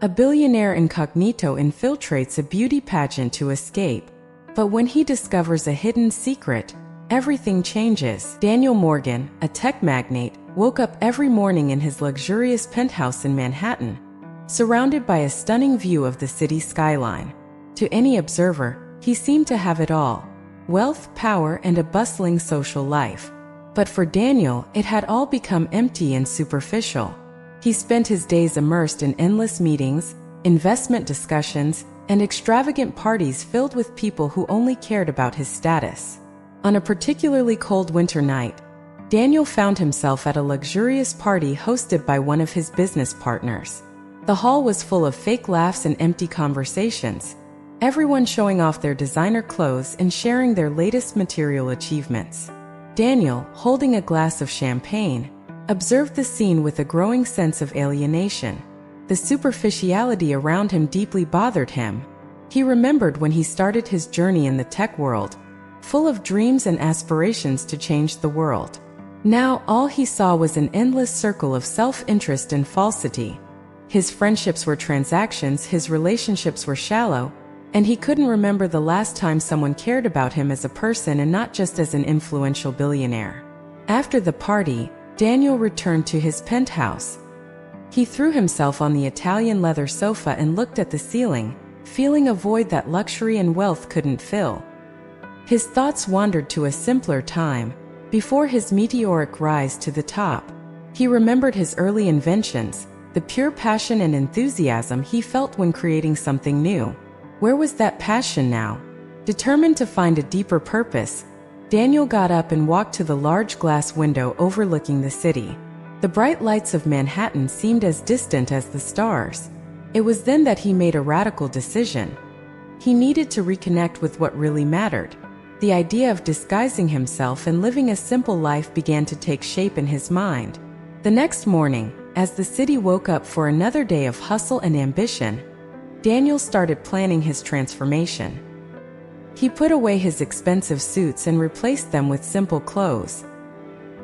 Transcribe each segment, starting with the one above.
A billionaire incognito infiltrates a beauty pageant to escape, but when he discovers a hidden secret, everything changes. Daniel Morgan, a tech magnate, woke up every morning in his luxurious penthouse in Manhattan, surrounded by a stunning view of the city skyline. To any observer, he seemed to have it all: wealth, power, and a bustling social life. But for Daniel, it had all become empty and superficial. He spent his days immersed in endless meetings, investment discussions, and extravagant parties filled with people who only cared about his status. On a particularly cold winter night, Daniel found himself at a luxurious party hosted by one of his business partners. The hall was full of fake laughs and empty conversations, everyone showing off their designer clothes and sharing their latest material achievements. Daniel, holding a glass of champagne, observed the scene with a growing sense of alienation. The superficiality around him deeply bothered him. He remembered when he started his journey in the tech world, full of dreams and aspirations to change the world. Now, all he saw was an endless circle of self-interest and falsity. His friendships were transactions, his relationships were shallow, and he couldn't remember the last time someone cared about him as a person and not just as an influential billionaire. After the party, Daniel returned to his penthouse. He threw himself on the Italian leather sofa and looked at the ceiling, feeling a void that luxury and wealth couldn't fill. His thoughts wandered to a simpler time, before his meteoric rise to the top. He remembered his early inventions, the pure passion and enthusiasm he felt when creating something new. Where was that passion now? Determined to find a deeper purpose, Daniel got up and walked to the large glass window overlooking the city. The bright lights of Manhattan seemed as distant as the stars. It was then that he made a radical decision. He needed to reconnect with what really mattered. The idea of disguising himself and living a simple life began to take shape in his mind. The next morning, as the city woke up for another day of hustle and ambition, Daniel started planning his transformation. He put away his expensive suits and replaced them with simple clothes.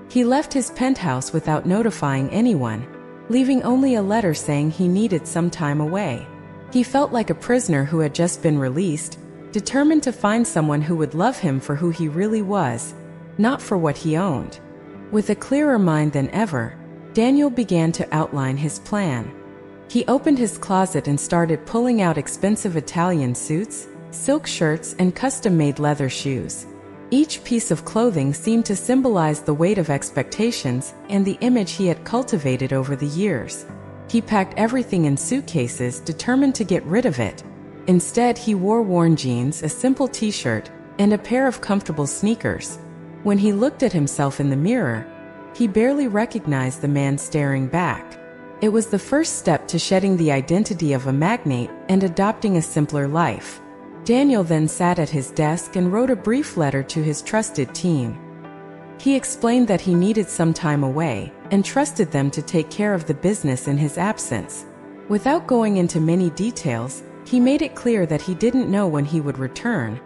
He left his penthouse without notifying anyone, leaving only a letter saying he needed some time away. He felt like a prisoner who had just been released, determined to find someone who would love him for who he really was, not for what he owned. With a clearer mind than ever, Daniel began to outline his plan. He opened his closet and started pulling out expensive Italian suits, silk shirts, and custom-made leather shoes. Each piece of clothing seemed to symbolize the weight of expectations and the image he had cultivated over the years. He packed everything in suitcases, determined to get rid of it. Instead, he wore worn jeans, a simple t-shirt, and a pair of comfortable sneakers. When he looked at himself in the mirror, he barely recognized the man staring back. It was the first step to shedding the identity of a magnate and adopting a simpler life. Daniel then sat at his desk and wrote a brief letter to his trusted team. He explained that he needed some time away and trusted them to take care of the business in his absence. Without going into many details, he made it clear that he didn't know when he would return,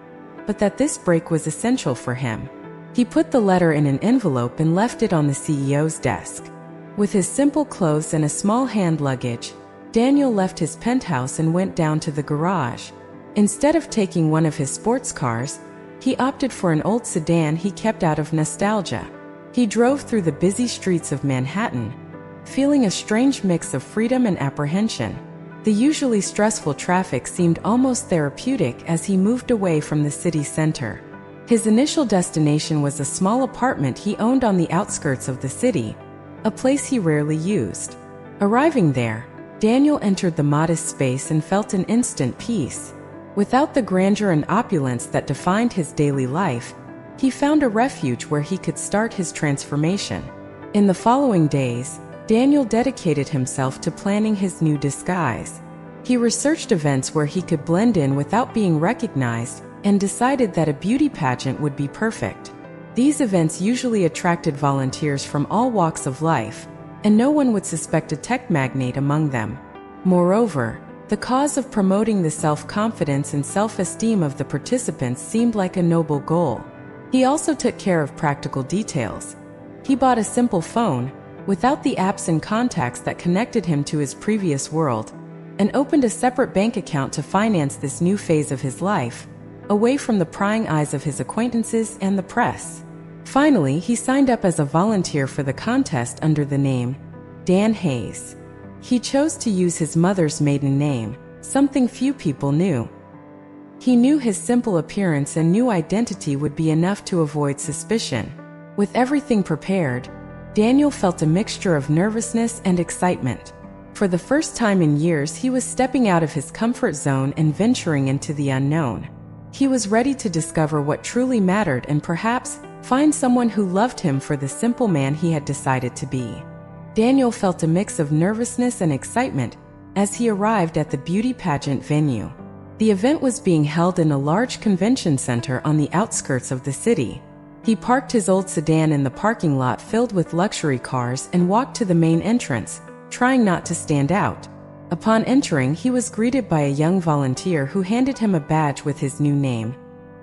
but that this break was essential for him. He put the letter in an envelope and left it on the CEO's desk. With his simple clothes and a small hand luggage, Daniel left his penthouse and went down to the garage. Instead of taking one of his sports cars, he opted for an old sedan he kept out of nostalgia. He drove through the busy streets of Manhattan, feeling a strange mix of freedom and apprehension. The usually stressful traffic seemed almost therapeutic as he moved away from the city center. His initial destination was a small apartment he owned on the outskirts of the city, a place he rarely used. Arriving there, Daniel entered the modest space and felt an instant peace. Without the grandeur and opulence that defined his daily life, he found a refuge where he could start his transformation. In the following days, Daniel dedicated himself to planning his new disguise. He researched events where he could blend in without being recognized and decided that a beauty pageant would be perfect. These events usually attracted volunteers from all walks of life, and no one would suspect a tech magnate among them. Moreover, the cause of promoting the self-confidence and self-esteem of the participants seemed like a noble goal. He also took care of practical details. He bought a simple phone, without the apps and contacts that connected him to his previous world, and opened a separate bank account to finance this new phase of his life, away from the prying eyes of his acquaintances and the press. Finally, he signed up as a volunteer for the contest under the name Dan Hayes. He chose to use his mother's maiden name, something few people knew. He knew his simple appearance and new identity would be enough to avoid suspicion. With everything prepared, Daniel felt a mixture of nervousness and excitement. For the first time in years, he was stepping out of his comfort zone and venturing into the unknown. He was ready to discover what truly mattered and perhaps find someone who loved him for the simple man he had decided to be. Daniel felt a mix of nervousness and excitement as he arrived at the beauty pageant venue. The event was being held in a large convention center on the outskirts of the city. He parked his old sedan in the parking lot filled with luxury cars and walked to the main entrance, trying not to stand out. Upon entering, he was greeted by a young volunteer who handed him a badge with his new name,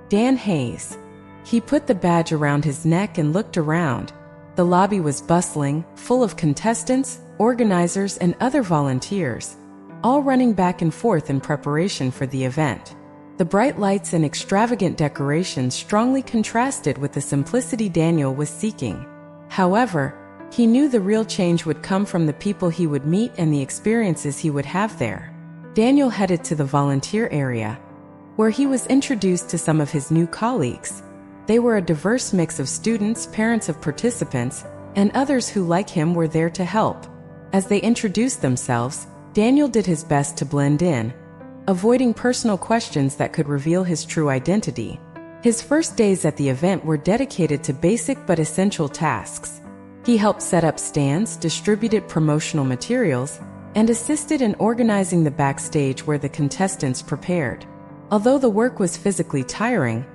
Dan Hayes. He put the badge around his neck and looked around. The lobby was bustling, full of contestants, organizers, and other volunteers, all running back and forth in preparation for the event. The bright lights and extravagant decorations strongly contrasted with the simplicity Daniel was seeking. However, he knew the real change would come from the people he would meet and the experiences he would have there. Daniel headed to the volunteer area, where he was introduced to some of his new colleagues. They were a diverse mix of students, parents of participants, and others who, like him, were there to help. As they introduced themselves, Daniel did his best to blend in, avoiding personal questions that could reveal his true identity. His first days at the event were dedicated to basic but essential tasks. He helped set up stands, distributed promotional materials, and assisted in organizing the backstage where the contestants prepared. Although the work was physically tiring,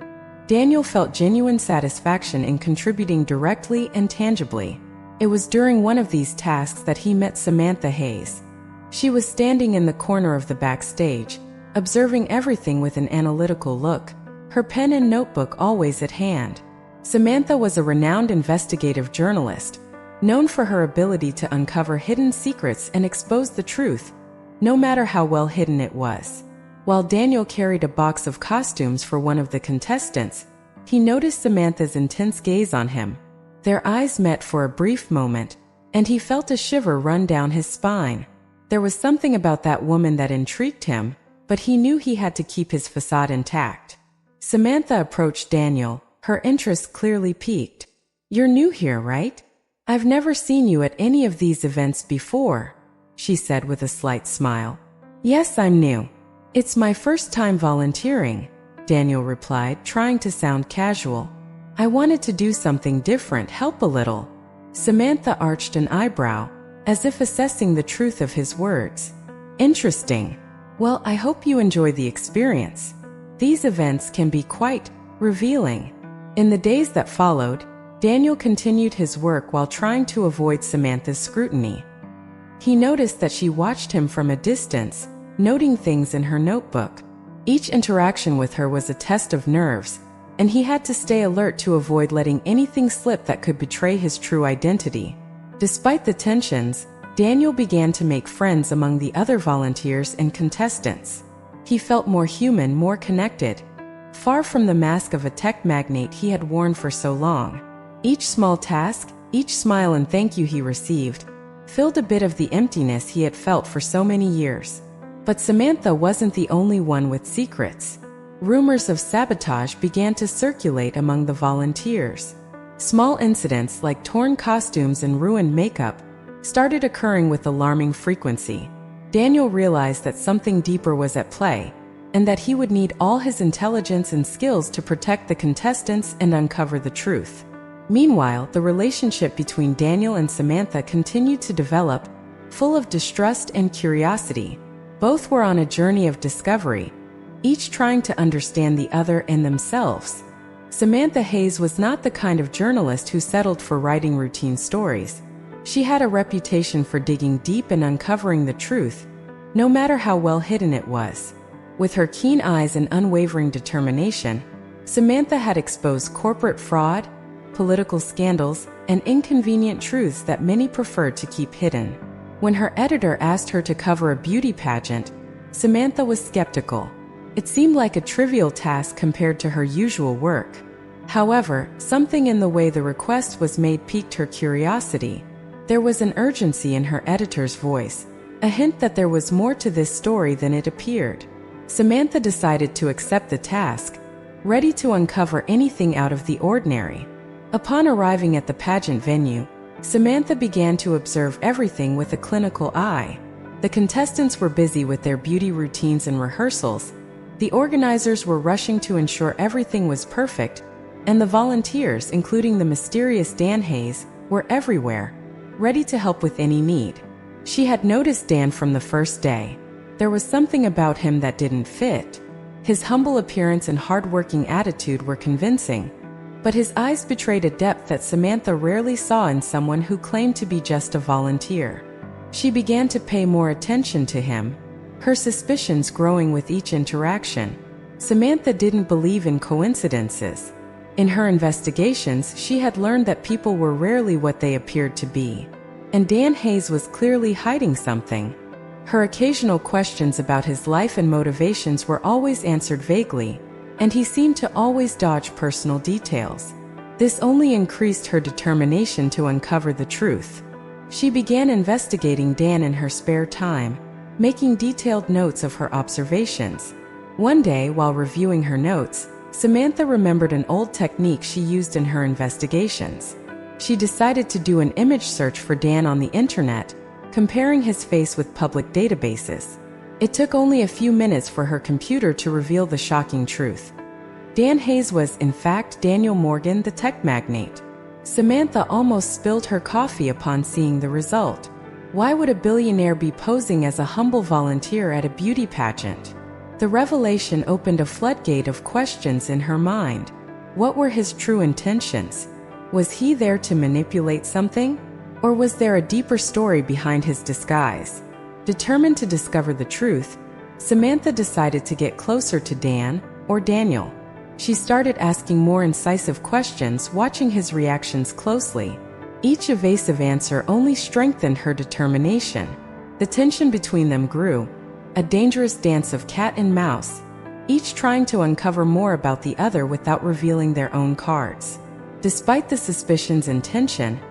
Daniel felt genuine satisfaction in contributing directly and tangibly. It was during one of these tasks that he met Samantha Hayes. She was standing in the corner of the backstage, observing everything with an analytical look, her pen and notebook always at hand. Samantha was a renowned investigative journalist, known for her ability to uncover hidden secrets and expose the truth, no matter how well hidden it was. While Daniel carried a box of costumes for one of the contestants, he noticed Samantha's intense gaze on him. Their eyes met for a brief moment, and he felt a shiver run down his spine. There was something about that woman that intrigued him, but he knew he had to keep his facade intact. Samantha approached Daniel, her interest clearly piqued. "You're new here, right? I've never seen you at any of these events before," she said with a slight smile. "Yes, I'm new. It's my first time volunteering," Daniel replied, trying to sound casual. "I wanted to do something different, help a little." Samantha arched an eyebrow, as if assessing the truth of his words. "Interesting. Well, I hope you enjoy the experience. These events can be quite revealing." In the days that followed, Daniel continued his work while trying to avoid Samantha's scrutiny. He noticed that she watched him from a distance, noting things in her notebook. Each interaction with her was a test of nerves, and he had to stay alert to avoid letting anything slip that could betray his true identity. Despite the tensions, Daniel began to make friends among the other volunteers and contestants. He felt more human, more connected, far from the mask of a tech magnate he had worn for so long. Each small task, each smile and thank you he received, filled a bit of the emptiness he had felt for so many years. But Samantha wasn't the only one with secrets. Rumors of sabotage began to circulate among the volunteers. Small incidents like torn costumes and ruined makeup started occurring with alarming frequency. Daniel realized that something deeper was at play, and that he would need all his intelligence and skills to protect the contestants and uncover the truth. Meanwhile, the relationship between Daniel and Samantha continued to develop, full of distrust and curiosity. Both were on a journey of discovery, each trying to understand the other and themselves. Samantha Hayes was not the kind of journalist who settled for writing routine stories. She had a reputation for digging deep and uncovering the truth, no matter how well hidden it was. With her keen eyes and unwavering determination, Samantha had exposed corporate fraud, political scandals, and inconvenient truths that many preferred to keep hidden. When her editor asked her to cover a beauty pageant, Samantha was skeptical. It seemed like a trivial task compared to her usual work. However, something in the way the request was made piqued her curiosity. There was an urgency in her editor's voice, a hint that there was more to this story than it appeared. Samantha decided to accept the task, ready to uncover anything out of the ordinary. Upon arriving at the pageant venue, Samantha began to observe everything with a clinical eye. The contestants were busy with their beauty routines and rehearsals. The organizers were rushing to ensure everything was perfect, and the volunteers, including the mysterious Dan Hayes, were everywhere, ready to help with any need. She had noticed Dan from the first day. There was something about him that didn't fit. His humble appearance and hard-working attitude were convincing, but his eyes betrayed a depth that Samantha rarely saw in someone who claimed to be just a volunteer. She began to pay more attention to him, her suspicions growing with each interaction. Samantha didn't believe in coincidences. In her investigations, she had learned that people were rarely what they appeared to be, and Dan Hayes was clearly hiding something. Her occasional questions about his life and motivations were always answered vaguely, and he seemed to always dodge personal details. This only increased her determination to uncover the truth. She began investigating Dan in her spare time, making detailed notes of her observations. One day, while reviewing her notes, Samantha remembered an old technique she used in her investigations. She decided to do an image search for Dan on the internet, comparing his face with public databases. It took only a few minutes for her computer to reveal the shocking truth. Dan Hayes was, in fact, Daniel Morgan, the tech magnate. Samantha almost spilled her coffee upon seeing the result. Why would a billionaire be posing as a humble volunteer at a beauty pageant? The revelation opened a floodgate of questions in her mind. What were his true intentions? Was he there to manipulate something? Or was there a deeper story behind his disguise? Determined to discover the truth, Samantha decided to get closer to Dan, or Daniel. She started asking more incisive questions, watching his reactions closely. Each evasive answer only strengthened her determination. The tension between them grew, a dangerous dance of cat and mouse, each trying to uncover more about the other without revealing their own cards. Despite the suspicions and tension,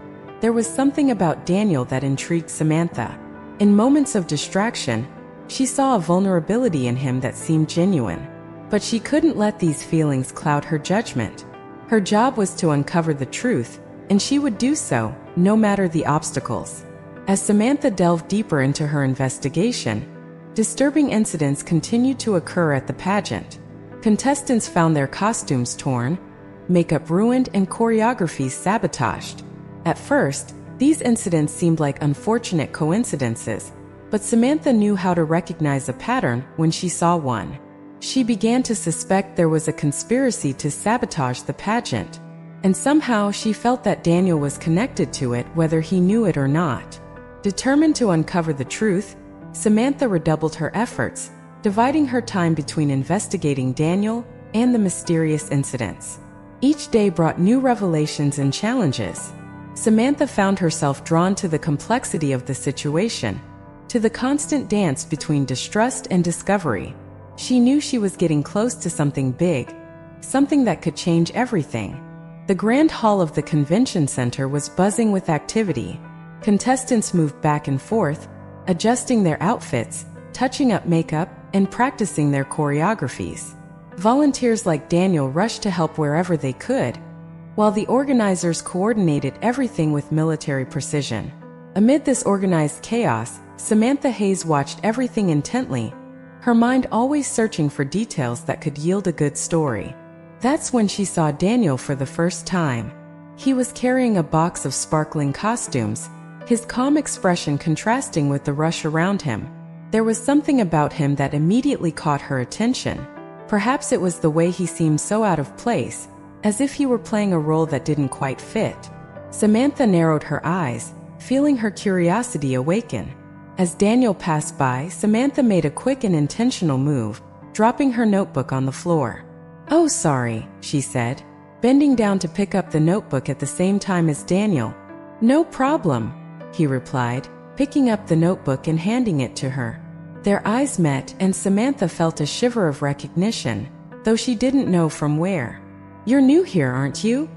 there was something about Daniel that intrigued Samantha. In moments of distraction, she saw a vulnerability in him that seemed genuine. But she couldn't let these feelings cloud her judgment. Her job was to uncover the truth, and she would do so, no matter the obstacles. As Samantha delved deeper into her investigation, disturbing incidents continued to occur at the pageant. Contestants found their costumes torn, makeup ruined, and choreographies sabotaged. At first, these incidents seemed like unfortunate coincidences, but Samantha knew how to recognize a pattern when she saw one. She began to suspect there was a conspiracy to sabotage the pageant, and somehow she felt that Daniel was connected to it whether he knew it or not. Determined to uncover the truth, Samantha redoubled her efforts, dividing her time between investigating Daniel and the mysterious incidents. Each day brought new revelations and challenges. Samantha found herself drawn to the complexity of the situation, to the constant dance between distrust and discovery. She knew she was getting close to something big, something that could change everything. The grand hall of the convention center was buzzing with activity. Contestants moved back and forth, adjusting their outfits, touching up makeup, and practicing their choreographies. Volunteers like Daniel rushed to help wherever they could, while the organizers coordinated everything with military precision. Amid this organized chaos, Samantha Hayes watched everything intently, her mind always searching for details that could yield a good story. That's when she saw Daniel for the first time. He was carrying a box of sparkling costumes, his calm expression contrasting with the rush around him. There was something about him that immediately caught her attention. Perhaps it was the way he seemed so out of place, as if he were playing a role that didn't quite fit. Samantha narrowed her eyes, feeling her curiosity awaken. As Daniel passed by, Samantha made a quick and intentional move, dropping her notebook on the floor. "Oh, sorry," she said, bending down to pick up the notebook at the same time as Daniel. "No problem," he replied, picking up the notebook and handing it to her. Their eyes met, and Samantha felt a shiver of recognition, though she didn't know from where. "You're new here, aren't you?"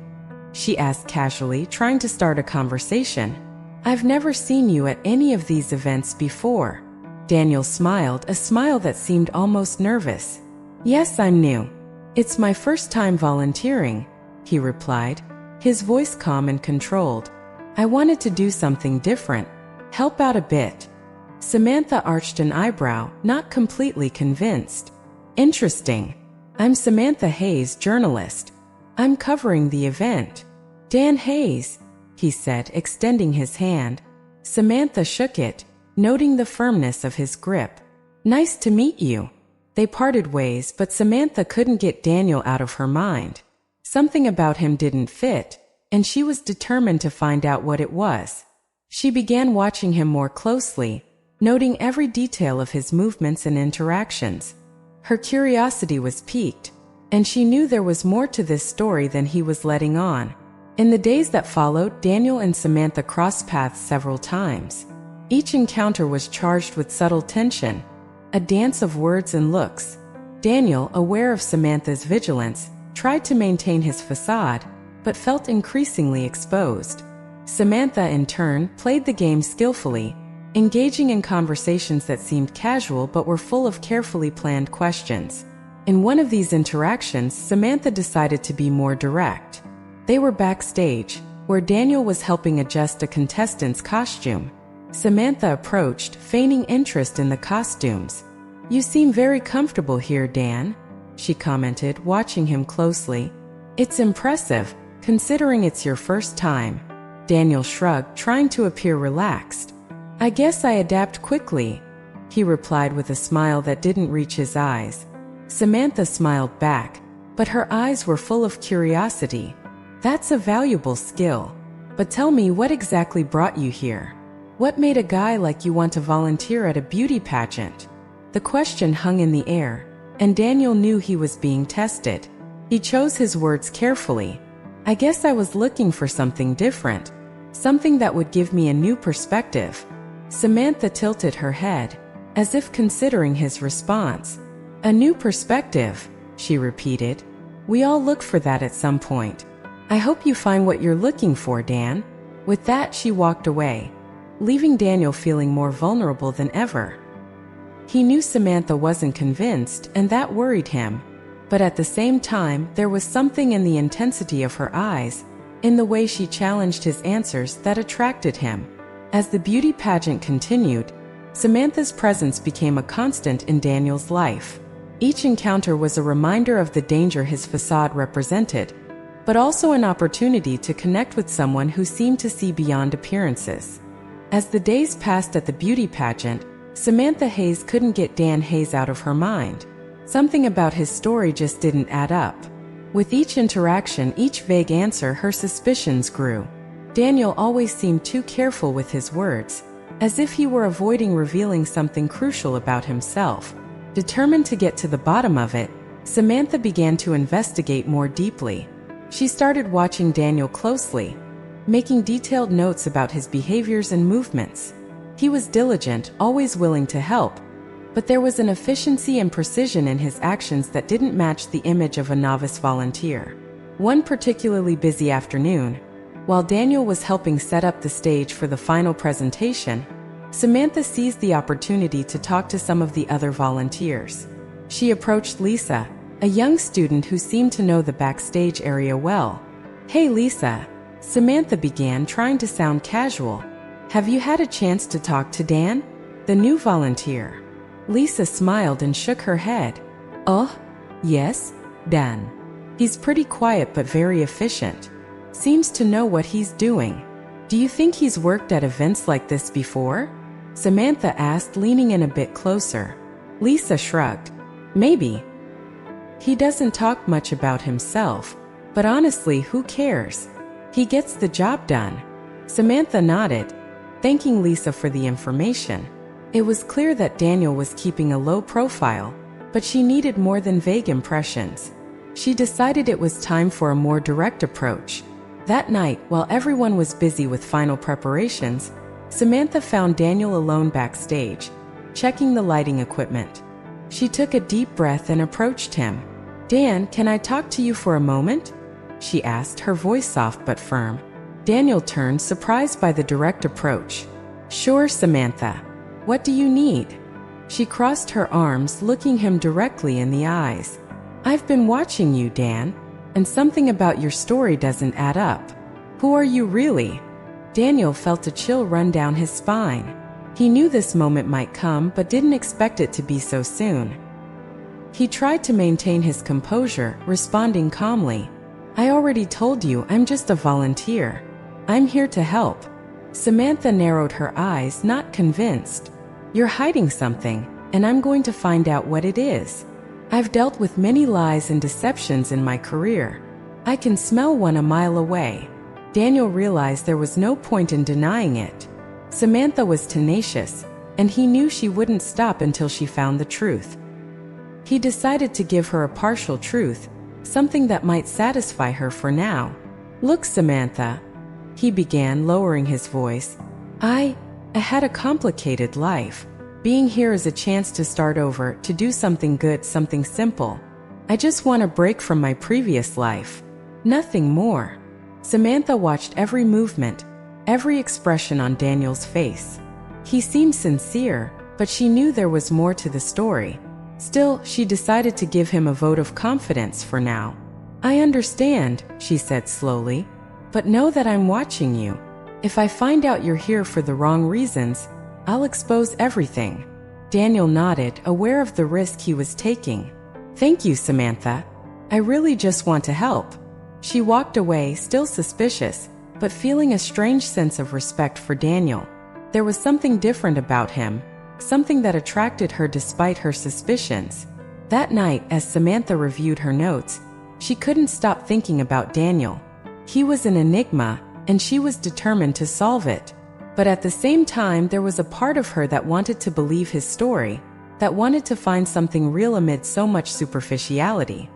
she asked casually, trying to start a conversation. "I've never seen you at any of these events before." Daniel smiled, a smile that seemed almost nervous. "Yes, I'm new. It's my first time volunteering," he replied, his voice calm and controlled. "I wanted to do something different, help out a bit." Samantha arched an eyebrow, not completely convinced. "Interesting. I'm Samantha Hayes, journalist. I'm covering the event." "Dan Hayes," he said, extending his hand. Samantha shook it, noting the firmness of his grip. "Nice to meet you." They parted ways, but Samantha couldn't get Daniel out of her mind. Something about him didn't fit, and she was determined to find out what it was. She began watching him more closely, noting every detail of his movements and interactions. Her curiosity was piqued, and she knew there was more to this story than he was letting on. In the days that followed, Daniel and Samantha crossed paths several times. Each encounter was charged with subtle tension, a dance of words and looks. Daniel, aware of Samantha's vigilance, tried to maintain his facade, but felt increasingly exposed. Samantha, in turn, played the game skillfully, engaging in conversations that seemed casual but were full of carefully planned questions. In one of these interactions, Samantha decided to be more direct. They were backstage, where Daniel was helping adjust a contestant's costume. Samantha approached, feigning interest in the costumes. "You seem very comfortable here, Dan," she commented, watching him closely. "It's impressive, considering it's your first time." Daniel shrugged, trying to appear relaxed. "I guess I adapt quickly," he replied with a smile that didn't reach his eyes. Samantha smiled back, but her eyes were full of curiosity. "That's a valuable skill. But tell me, what exactly brought you here? What made a guy like you want to volunteer at a beauty pageant?" The question hung in the air, and Daniel knew he was being tested. He chose his words carefully. "I guess I was looking for something different, something that would give me a new perspective." Samantha tilted her head, as if considering his response. "A new perspective," she repeated. "We all look for that at some point. I hope you find what you're looking for, Dan." With that, she walked away, leaving Daniel feeling more vulnerable than ever. He knew Samantha wasn't convinced, and that worried him. But at the same time, there was something in the intensity of her eyes, in the way she challenged his answers, that attracted him. As the beauty pageant continued, Samantha's presence became a constant in Daniel's life. Each encounter was a reminder of the danger his facade represented, but also an opportunity to connect with someone who seemed to see beyond appearances. As the days passed at the beauty pageant, Samantha Hayes couldn't get Dan Hayes out of her mind. Something about his story just didn't add up. With each interaction, each vague answer, her suspicions grew. Daniel always seemed too careful with his words, as if he were avoiding revealing something crucial about himself. Determined to get to the bottom of it, Samantha began to investigate more deeply. She started watching Daniel closely, making detailed notes about his behaviors and movements. He was diligent, always willing to help, but there was an efficiency and precision in his actions that didn't match the image of a novice volunteer. One particularly busy afternoon, while Daniel was helping set up the stage for the final presentation, Samantha seized the opportunity to talk to some of the other volunteers. She approached Lisa, a young student who seemed to know the backstage area well. "Hey Lisa," Samantha began, trying to sound casual. "Have you had a chance to talk to Dan, the new volunteer?" Lisa smiled and shook her head. "Oh, yes, Dan. He's pretty quiet but very efficient. Seems to know what he's doing. Do you think he's worked at events like this before?" Samantha asked, leaning in a bit closer. Lisa shrugged. "Maybe. He doesn't talk much about himself, but honestly, who cares? He gets the job done." Samantha nodded, thanking Lisa for the information. It was clear that Daniel was keeping a low profile, but she needed more than vague impressions. She decided it was time for a more direct approach. That night, while everyone was busy with final preparations, Samantha found Daniel alone backstage, checking the lighting equipment. She took a deep breath and approached him. "Dan, can I talk to you for a moment?" she asked, her voice soft but firm. Daniel turned, surprised by the direct approach. "Sure, Samantha. What do you need?" She crossed her arms, looking him directly in the eyes. "I've been watching you, Dan, and something about your story doesn't add up. Who are you really?" Daniel felt a chill run down his spine. He knew this moment might come, but didn't expect it to be so soon. He tried to maintain his composure, responding calmly. "I already told you, I'm just a volunteer. I'm here to help." Samantha narrowed her eyes, not convinced. "You're hiding something, and I'm going to find out what it is. I've dealt with many lies and deceptions in my career. I can smell one a mile away." Daniel realized there was no point in denying it. Samantha was tenacious, and he knew she wouldn't stop until she found the truth. He decided to give her a partial truth, something that might satisfy her for now. "Look, Samantha," he began, lowering his voice. I had a complicated life. Being here is a chance to start over, to do something good, something simple. I just want a break from my previous life. Nothing more." Samantha watched every movement, every expression on Daniel's face. He seemed sincere, but she knew there was more to the story. Still, she decided to give him a vote of confidence for now. "I understand," she said slowly, "but know that I'm watching you. If I find out you're here for the wrong reasons, I'll expose everything." Daniel nodded, aware of the risk he was taking. "Thank you, Samantha. I really just want to help." She walked away, still suspicious, but feeling a strange sense of respect for Daniel. There was something different about him, something that attracted her despite her suspicions. That night, as Samantha reviewed her notes, she couldn't stop thinking about Daniel. He was an enigma, and she was determined to solve it. But at the same time, there was a part of her that wanted to believe his story, that wanted to find something real amid so much superficiality.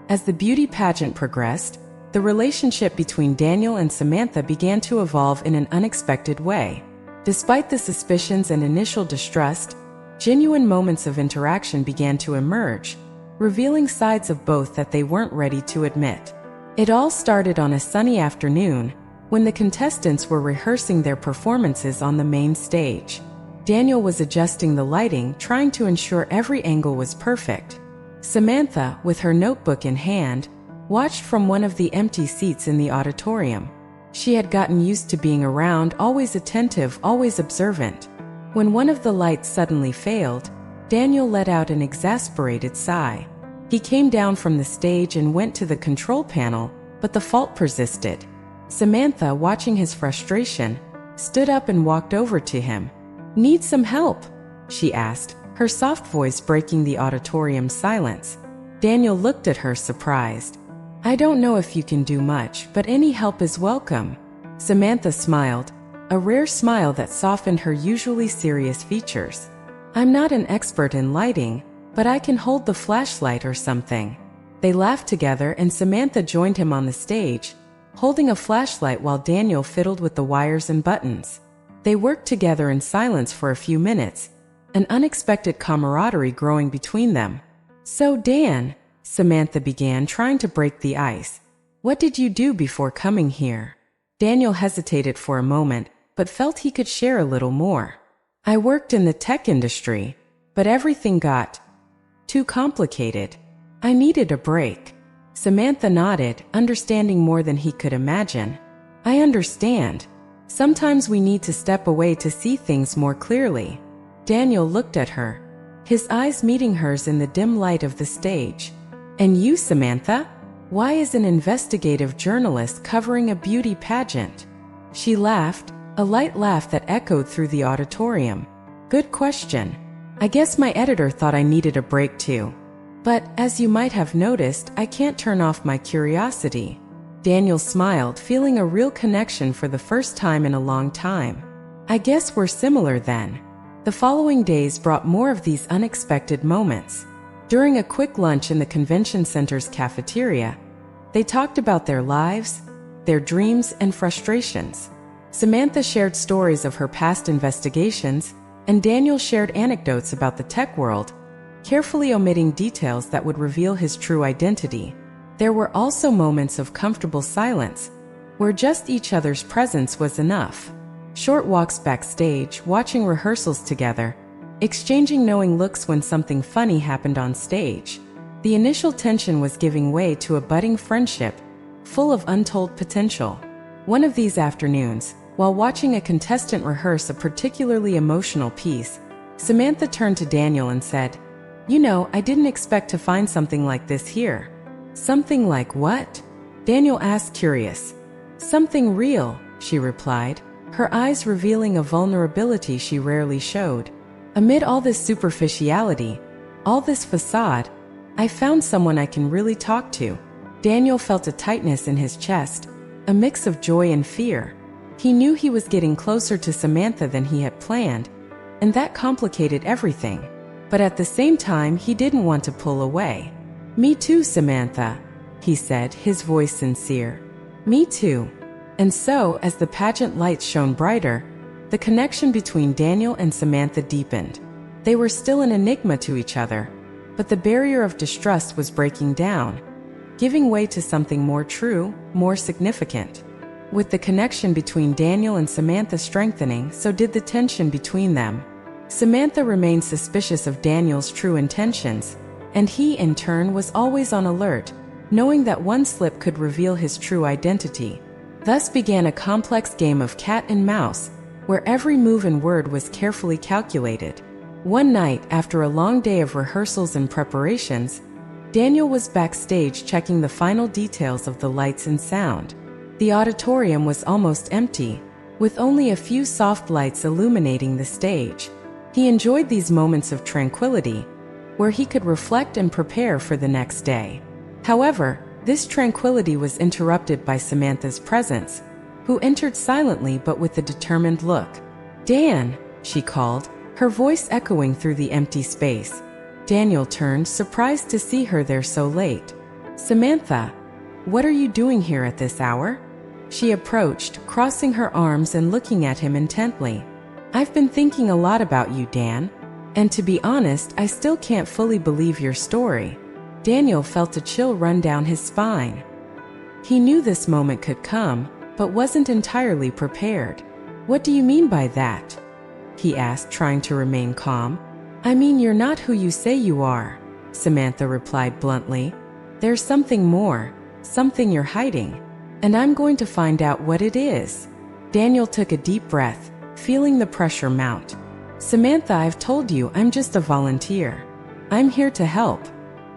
As the beauty pageant progressed, the relationship between Daniel and Samantha began to evolve in an unexpected way. Despite the suspicions and initial distrust, genuine moments of interaction began to emerge, revealing sides of both that they weren't ready to admit. It all started on a sunny afternoon, when the contestants were rehearsing their performances on the main stage. Daniel was adjusting the lighting, trying to ensure every angle was perfect. Samantha, with her notebook in hand, watched from one of the empty seats in the auditorium. She had gotten used to being around, always attentive, always observant. When one of the lights suddenly failed, Daniel let out an exasperated sigh. He came down from the stage and went to the control panel, but the fault persisted. Samantha, watching his frustration, stood up and walked over to him. "Need some help?" she asked, her soft voice breaking the auditorium's silence. Daniel looked at her, surprised. "I don't know if you can do much, but any help is welcome." Samantha smiled, a rare smile that softened her usually serious features. "I'm not an expert in lighting, but I can hold the flashlight or something." They laughed together and Samantha joined him on the stage, holding a flashlight while Daniel fiddled with the wires and buttons. They worked together in silence for a few minutes, an unexpected camaraderie growing between them. "So Dan," Samantha began, trying to break the ice, "what did you do before coming here?" Daniel hesitated for a moment, but felt he could share a little more. "I worked in the tech industry, but everything got too complicated. I needed a break." Samantha nodded, understanding more than he could imagine. "I understand. Sometimes we need to step away to see things more clearly." Daniel looked at her, his eyes meeting hers in the dim light of the stage. "And you, Samantha? Why is an investigative journalist covering a beauty pageant?" She laughed, a light laugh that echoed through the auditorium. "Good question. I guess my editor thought I needed a break too. But, as you might have noticed, I can't turn off my curiosity." Daniel smiled, feeling a real connection for the first time in a long time. "I guess we're similar then." The following days brought more of these unexpected moments. During a quick lunch in the convention center's cafeteria, they talked about their lives, their dreams, and frustrations. Samantha shared stories of her past investigations, and Daniel shared anecdotes about the tech world, carefully omitting details that would reveal his true identity. There were also moments of comfortable silence, where just each other's presence was enough. Short walks backstage, watching rehearsals together, exchanging knowing looks when something funny happened on stage. The initial tension was giving way to a budding friendship, full of untold potential. One of these afternoons, while watching a contestant rehearse a particularly emotional piece, Samantha turned to Daniel and said, "You know, I didn't expect to find something like this here." "Something like what?" Daniel asked, curious. "Something real," she replied, her eyes revealing a vulnerability she rarely showed. "Amid all this superficiality, all this facade, I found someone I can really talk to." Daniel felt a tightness in his chest, a mix of joy and fear. He knew he was getting closer to Samantha than he had planned, and that complicated everything. But at the same time, he didn't want to pull away. "Me too, Samantha," he said, his voice sincere. "Me too." And so, as the pageant lights shone brighter, the connection between Daniel and Samantha deepened. They were still an enigma to each other, but the barrier of distrust was breaking down, giving way to something more true, more significant. With the connection between Daniel and Samantha strengthening, so did the tension between them. Samantha remained suspicious of Daniel's true intentions, and he, in turn, was always on alert, knowing that one slip could reveal his true identity. Thus began a complex game of cat and mouse, where every move and word was carefully calculated. One night, after a long day of rehearsals and preparations, Daniel was backstage checking the final details of the lights and sound. The auditorium was almost empty, with only a few soft lights illuminating the stage. He enjoyed these moments of tranquility, where he could reflect and prepare for the next day. However, this tranquility was interrupted by Samantha's presence, who entered silently but with a determined look. "Dan," she called, her voice echoing through the empty space. Daniel turned, surprised to see her there so late. "Samantha, what are you doing here at this hour?" She approached, crossing her arms and looking at him intently. "I've been thinking a lot about you, Dan. And to be honest, I still can't fully believe your story." Daniel felt a chill run down his spine. He knew this moment could come, but wasn't entirely prepared. "What do you mean by that?" he asked, trying to remain calm. "I mean, you're not who you say you are," Samantha replied bluntly. "There's something more, something you're hiding. And I'm going to find out what it is." Daniel took a deep breath, feeling the pressure mount. "Samantha, I've told you I'm just a volunteer. I'm here to help."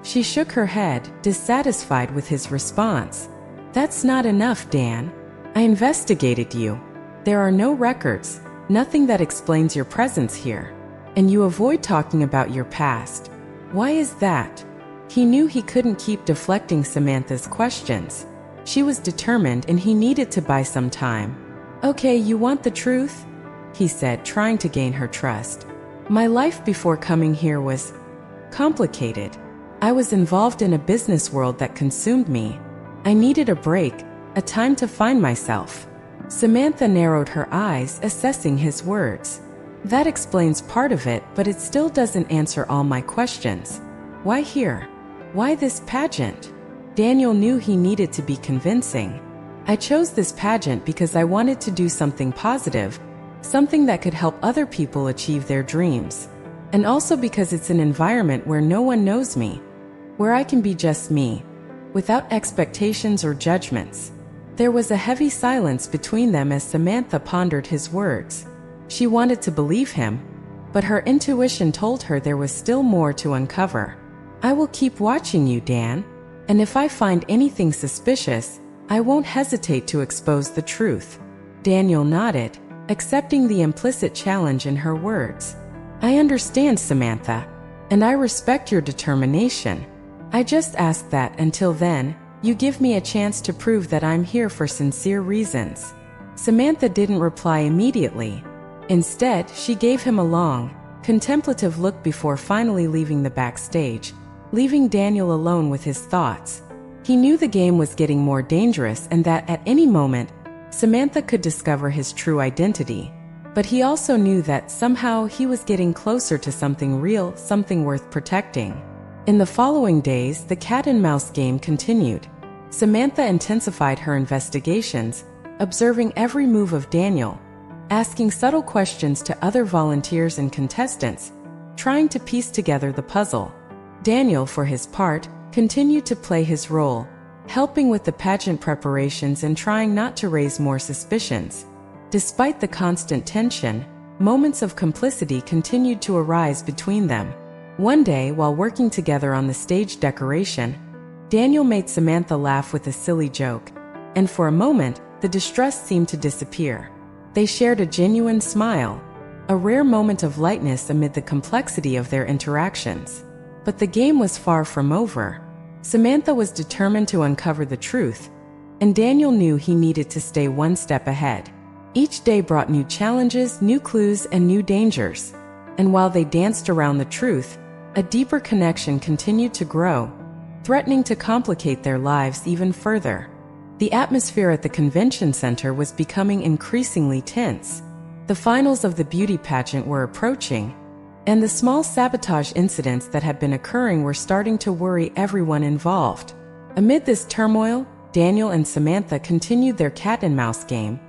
She shook her head, dissatisfied with his response. "That's not enough, Dan. I investigated you. There are no records, nothing that explains your presence here. And you avoid talking about your past. Why is that?" He knew he couldn't keep deflecting Samantha's questions. She was determined and he needed to buy some time. "Okay, you want the truth?" he said, trying to gain her trust. "My life before coming here was complicated. I was involved in a business world that consumed me. I needed a break, a time to find myself." Samantha narrowed her eyes, assessing his words. "That explains part of it, but it still doesn't answer all my questions. Why here? Why this pageant?" Daniel knew he needed to be convincing. "I chose this pageant because I wanted to do something positive, something that could help other people achieve their dreams. And also because it's an environment where no one knows me, where I can be just me, without expectations or judgments." There was a heavy silence between them as Samantha pondered his words. She wanted to believe him, but her intuition told her there was still more to uncover. "I will keep watching you, Dan, and if I find anything suspicious, I won't hesitate to expose the truth." Daniel nodded, accepting the implicit challenge in her words. "I understand, Samantha, and I respect your determination. I just ask that, until then, you give me a chance to prove that I'm here for sincere reasons." Samantha didn't reply immediately. Instead, she gave him a long, contemplative look before finally leaving the backstage, leaving Daniel alone with his thoughts. He knew the game was getting more dangerous and that at any moment, Samantha could discover his true identity, but he also knew that somehow he was getting closer to something real, something worth protecting. In the following days, the cat-and-mouse game continued. Samantha intensified her investigations, observing every move of Daniel, asking subtle questions to other volunteers and contestants, trying to piece together the puzzle. Daniel, for his part, continued to play his role, helping with the pageant preparations and trying not to raise more suspicions. Despite the constant tension, moments of complicity continued to arise between them. One day, while working together on the stage decoration, Daniel made Samantha laugh with a silly joke, and for a moment, the distress seemed to disappear. They shared a genuine smile, a rare moment of lightness amid the complexity of their interactions. But the game was far from over. Samantha was determined to uncover the truth, and Daniel knew he needed to stay one step ahead. Each day brought new challenges, new clues, and new dangers. And while they danced around the truth, a deeper connection continued to grow, threatening to complicate their lives even further. The atmosphere at the convention center was becoming increasingly tense. The finals of the beauty pageant were approaching, and the small sabotage incidents that had been occurring were starting to worry everyone involved. Amid this turmoil, Daniel and Samantha continued their cat-and-mouse game,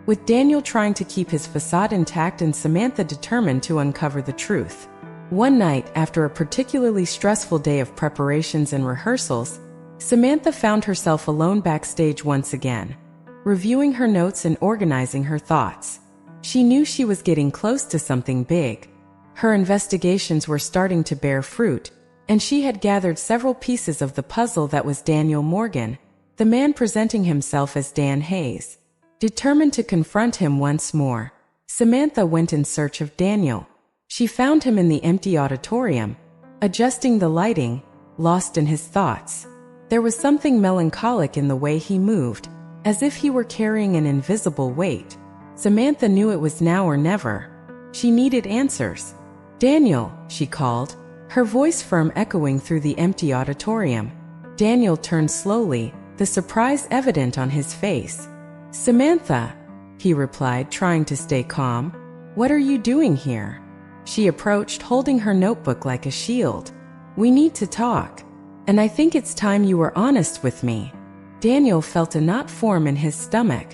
with Daniel trying to keep his facade intact and Samantha determined to uncover the truth. One night, after a particularly stressful day of preparations and rehearsals, Samantha found herself alone backstage once again, reviewing her notes and organizing her thoughts. She knew she was getting close to something big. Her investigations were starting to bear fruit, and she had gathered several pieces of the puzzle that was Daniel Morgan, the man presenting himself as Dan Hayes. Determined to confront him once more, Samantha went in search of Daniel. She found him in the empty auditorium, adjusting the lighting, lost in his thoughts. There was something melancholic in the way he moved, as if he were carrying an invisible weight. Samantha knew it was now or never. She needed answers. "Daniel," she called, her voice firm echoing through the empty auditorium. Daniel turned slowly, the surprise evident on his face. "Samantha," he replied, trying to stay calm. "What are you doing here?" She approached, holding her notebook like a shield. "We need to talk, and I think it's time you were honest with me." Daniel felt a knot form in his stomach.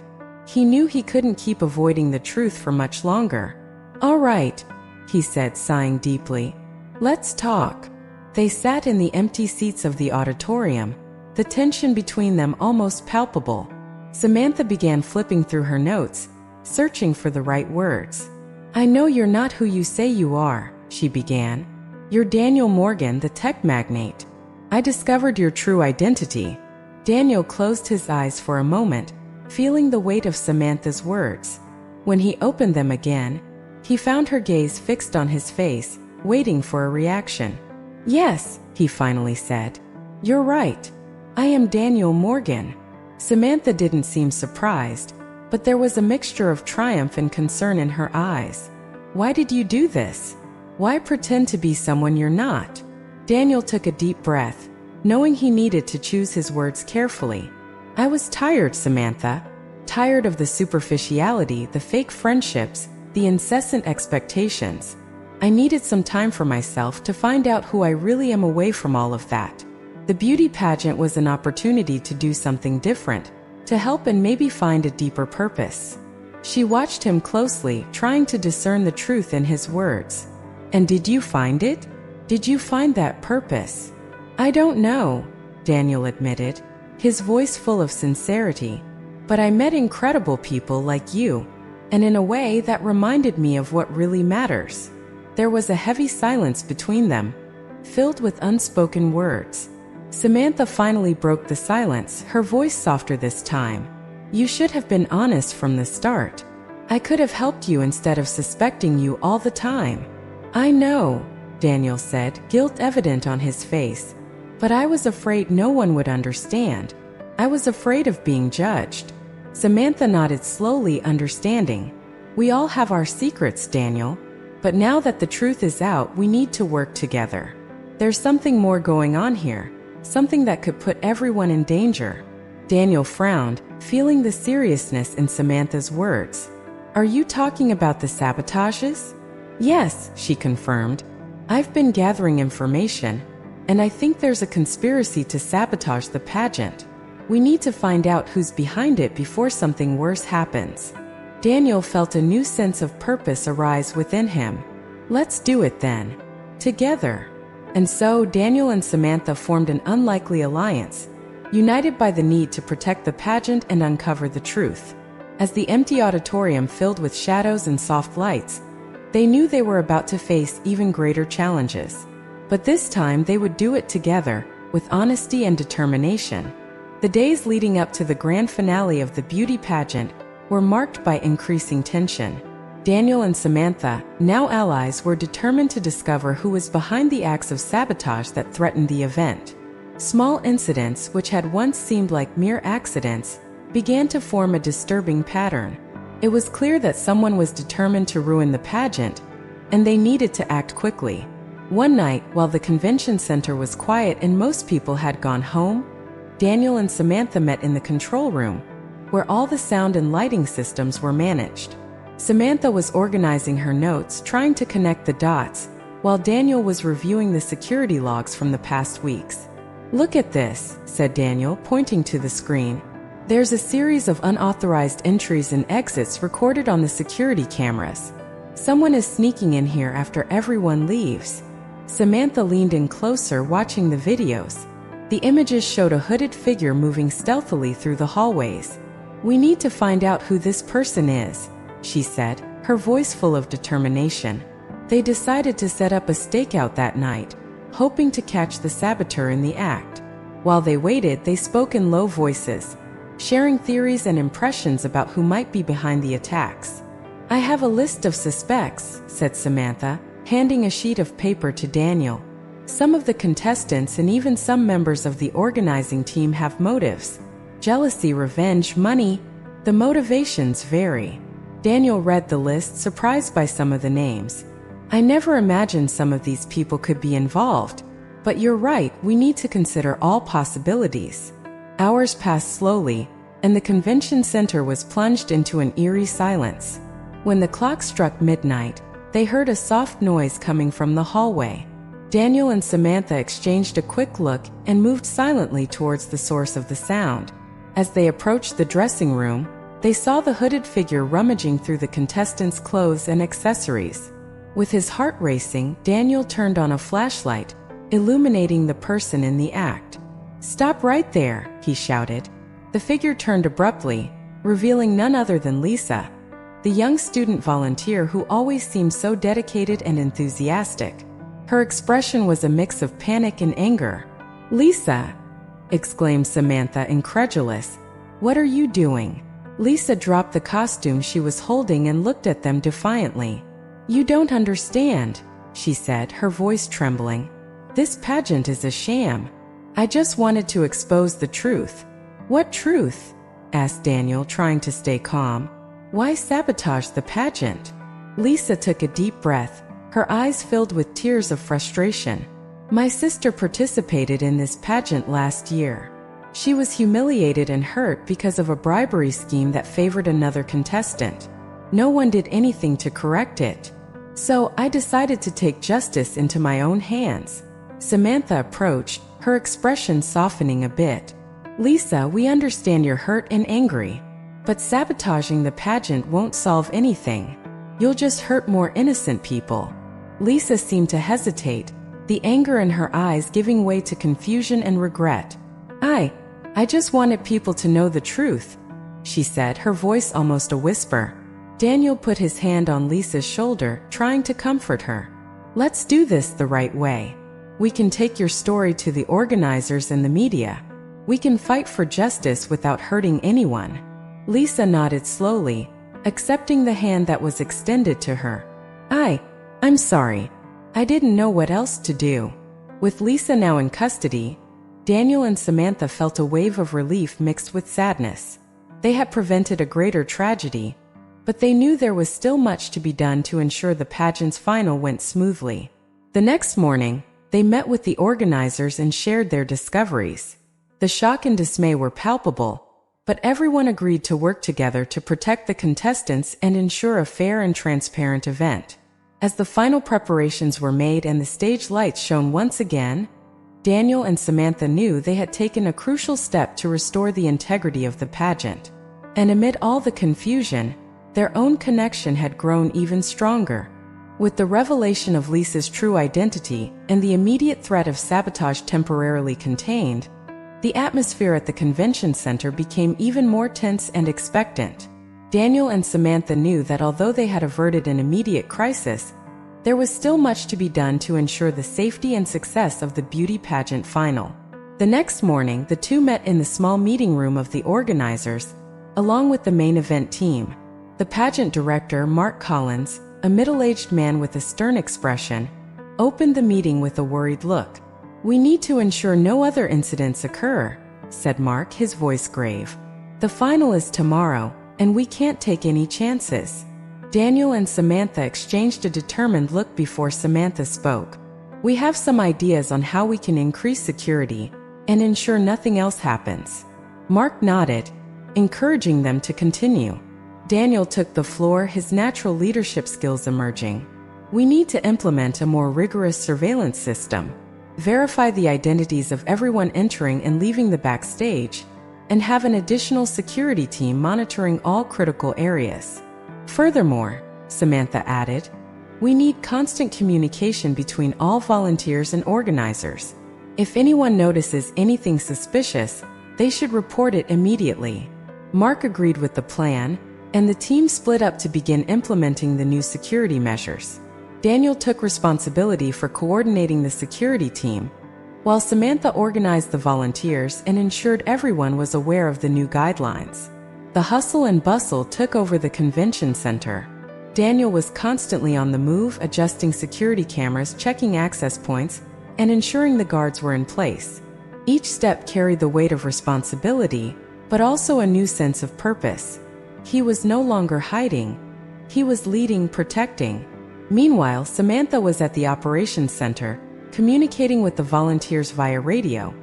He knew he couldn't keep avoiding the truth for much longer. "All right," he said, sighing deeply. "Let's talk." They sat in the empty seats of the auditorium, the tension between them almost palpable. Samantha began flipping through her notes, searching for the right words. "I know you're not who you say you are," she began. "You're Daniel Morgan, the tech magnate. I discovered your true identity." Daniel closed his eyes for a moment, feeling the weight of Samantha's words. When he opened them again, he found her gaze fixed on his face, waiting for a reaction. "Yes," he finally said. "You're right. I am Daniel Morgan." Samantha didn't seem surprised, but there was a mixture of triumph and concern in her eyes. "Why did you do this? Why pretend to be someone you're not?" Daniel took a deep breath, knowing he needed to choose his words carefully. "I was tired, Samantha. Tired of the superficiality, the fake friendships, the incessant expectations. I needed some time for myself to find out who I really am away from all of that. The beauty pageant was an opportunity to do something different, to help and maybe find a deeper purpose." She watched him closely, trying to discern the truth in his words. "And did you find it? Did you find that purpose?" "I don't know," Daniel admitted, his voice full of sincerity. "But I met incredible people like you, and in a way that reminded me of what really matters." There was a heavy silence between them, filled with unspoken words. Samantha finally broke the silence, her voice softer this time. "You should have been honest from the start. I could have helped you instead of suspecting you all the time." "I know," Daniel said, guilt evident on his face. "But I was afraid no one would understand. I was afraid of being judged." Samantha nodded slowly, understanding. "We all have our secrets, Daniel. But now that the truth is out, we need to work together. There's something more going on here, something that could put everyone in danger." Daniel frowned, feeling the seriousness in Samantha's words. Are you talking about the sabotages? Yes, she confirmed. I've been gathering information, and I think there's a conspiracy to sabotage the pageant. We need to find out who's behind it before something worse happens. Daniel felt a new sense of purpose arise within him. Let's do it then. Together. And so Daniel and Samantha formed an unlikely alliance, united by the need to protect the pageant and uncover the truth. As the empty auditorium filled with shadows and soft lights, they knew they were about to face even greater challenges. But this time they would do it together, with honesty and determination. The days leading up to the grand finale of the beauty pageant were marked by increasing tension. Daniel and Samantha, now allies, were determined to discover who was behind the acts of sabotage that threatened the event. Small incidents, which had once seemed like mere accidents, began to form a disturbing pattern. It was clear that someone was determined to ruin the pageant, and they needed to act quickly. One night, while the convention center was quiet and most people had gone home, Daniel and Samantha met in the control room, where all the sound and lighting systems were managed. Samantha was organizing her notes, trying to connect the dots, while Daniel was reviewing the security logs from the past weeks. Look at this, said Daniel, pointing to the screen. There's a series of unauthorized entries and exits recorded on the security cameras. Someone is sneaking in here after everyone leaves. Samantha leaned in closer, watching the videos. The images showed a hooded figure moving stealthily through the hallways. We need to find out who this person is, she said, her voice full of determination. They decided to set up a stakeout that night, hoping to catch the saboteur in the act. While they waited, they spoke in low voices, sharing theories and impressions about who might be behind the attacks. I have a list of suspects, said Samantha, handing a sheet of paper to Daniel. Some of the contestants and even some members of the organizing team have motives. Jealousy, revenge, money. The motivations vary. Daniel read the list, surprised by some of the names. I never imagined some of these people could be involved. But you're right, we need to consider all possibilities. Hours passed slowly, and the convention center was plunged into an eerie silence. When the clock struck midnight, they heard a soft noise coming from the hallway. Daniel and Samantha exchanged a quick look and moved silently towards the source of the sound. As they approached the dressing room, they saw the hooded figure rummaging through the contestants' clothes and accessories. With his heart racing, Daniel turned on a flashlight, illuminating the person in the act. Stop right there, he shouted. The figure turned abruptly, revealing none other than Lisa, the young student volunteer who always seemed so dedicated and enthusiastic. Her expression was a mix of panic and anger. Lisa, exclaimed Samantha, incredulous. What are you doing? Lisa dropped the costume she was holding and looked at them defiantly. You don't understand, she said, her voice trembling. This pageant is a sham. I just wanted to expose the truth. What truth? Asked Daniel, trying to stay calm. Why sabotage the pageant? Lisa took a deep breath, her eyes filled with tears of frustration. My sister participated in this pageant last year. She was humiliated and hurt because of a bribery scheme that favored another contestant. No one did anything to correct it. So I decided to take justice into my own hands. Samantha approached, her expression softening a bit. Lisa, we understand you're hurt and angry, but sabotaging the pageant won't solve anything. You'll just hurt more innocent people. Lisa seemed to hesitate, the anger in her eyes giving way to confusion and regret. I just wanted people to know the truth, she said, her voice almost a whisper. Daniel put his hand on Lisa's shoulder, trying to comfort her. Let's do this the right way. We can take your story to the organizers and the media. We can fight for justice without hurting anyone. Lisa nodded slowly, accepting the hand that was extended to her. I'm sorry. I didn't know what else to do. With Lisa now in custody, Daniel and Samantha felt a wave of relief mixed with sadness. They had prevented a greater tragedy, but they knew there was still much to be done to ensure the pageant's final went smoothly. The next morning, they met with the organizers and shared their discoveries. The shock and dismay were palpable, but everyone agreed to work together to protect the contestants and ensure a fair and transparent event. As the final preparations were made and the stage lights shone once again, Daniel and Samantha knew they had taken a crucial step to restore the integrity of the pageant. And amid all the confusion, their own connection had grown even stronger. With the revelation of Lisa's true identity and the immediate threat of sabotage temporarily contained, the atmosphere at the convention center became even more tense and expectant. Daniel and Samantha knew that although they had averted an immediate crisis, there was still much to be done to ensure the safety and success of the beauty pageant final. The next morning, the two met in the small meeting room of the organizers, along with the main event team. The pageant director, Mark Collins, a middle-aged man with a stern expression, opened the meeting with a worried look. "We need to ensure no other incidents occur," said Mark, his voice grave. "The final is tomorrow, and we can't take any chances." Daniel and Samantha exchanged a determined look before Samantha spoke. "We have some ideas on how we can increase security and ensure nothing else happens." Mark nodded, encouraging them to continue. Daniel took the floor, his natural leadership skills emerging. "We need to implement a more rigorous surveillance system, verify the identities of everyone entering and leaving the backstage, and have an additional security team monitoring all critical areas. Furthermore," Samantha added, "we need constant communication between all volunteers and organizers. If anyone notices anything suspicious, they should report it immediately." Mark agreed with the plan, and the team split up to begin implementing the new security measures. Daniel took responsibility for coordinating the security team, while Samantha organized the volunteers and ensured everyone was aware of the new guidelines. The hustle and bustle took over the convention center. Daniel was constantly on the move, adjusting security cameras, checking access points, and ensuring the guards were in place. Each step carried the weight of responsibility, but also a new sense of purpose. He was no longer hiding. He was leading, protecting. Meanwhile, Samantha was at the operations center, communicating with the volunteers via radio,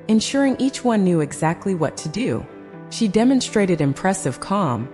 ensuring each one knew exactly what to do. She demonstrated impressive calm,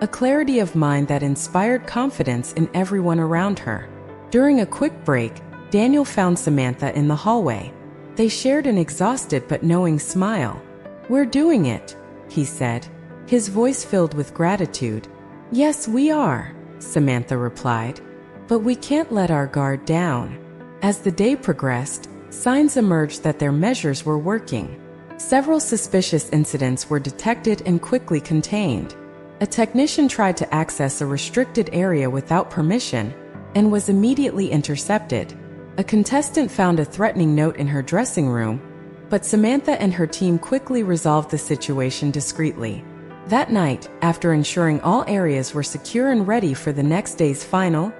a clarity of mind that inspired confidence in everyone around her. During a quick break, Daniel found Samantha in the hallway. They shared an exhausted but knowing smile. "We're doing it," he said, his voice filled with gratitude. "Yes, we are," Samantha replied, "but we can't let our guard down." As the day progressed, signs emerged that their measures were working. Several suspicious incidents were detected and quickly contained. A technician tried to access a restricted area without permission and was immediately intercepted. A contestant found a threatening note in her dressing room, but Samantha and her team quickly resolved the situation discreetly. That night, after ensuring all areas were secure and ready for the next day's final,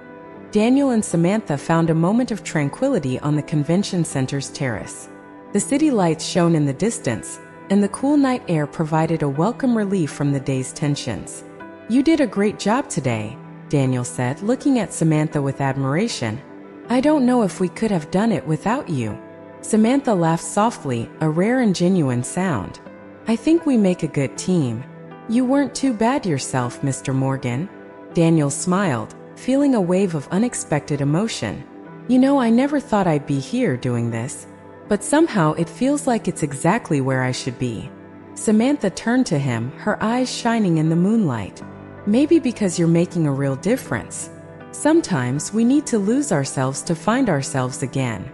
Daniel and Samantha found a moment of tranquility on the convention center's terrace. The city lights shone in the distance, and the cool night air provided a welcome relief from the day's tensions. "You did a great job today," Daniel said, looking at Samantha with admiration. "I don't know if we could have done it without you." Samantha laughed softly, a rare and genuine sound. "I think we make a good team." "You weren't too bad yourself, Mr. Morgan." Daniel smiled, feeling a wave of unexpected emotion. "You know, I never thought I'd be here doing this, but somehow it feels like it's exactly where I should be." Samantha turned to him, her eyes shining in the moonlight. "Maybe because you're making a real difference. Sometimes we need to lose ourselves to find ourselves again."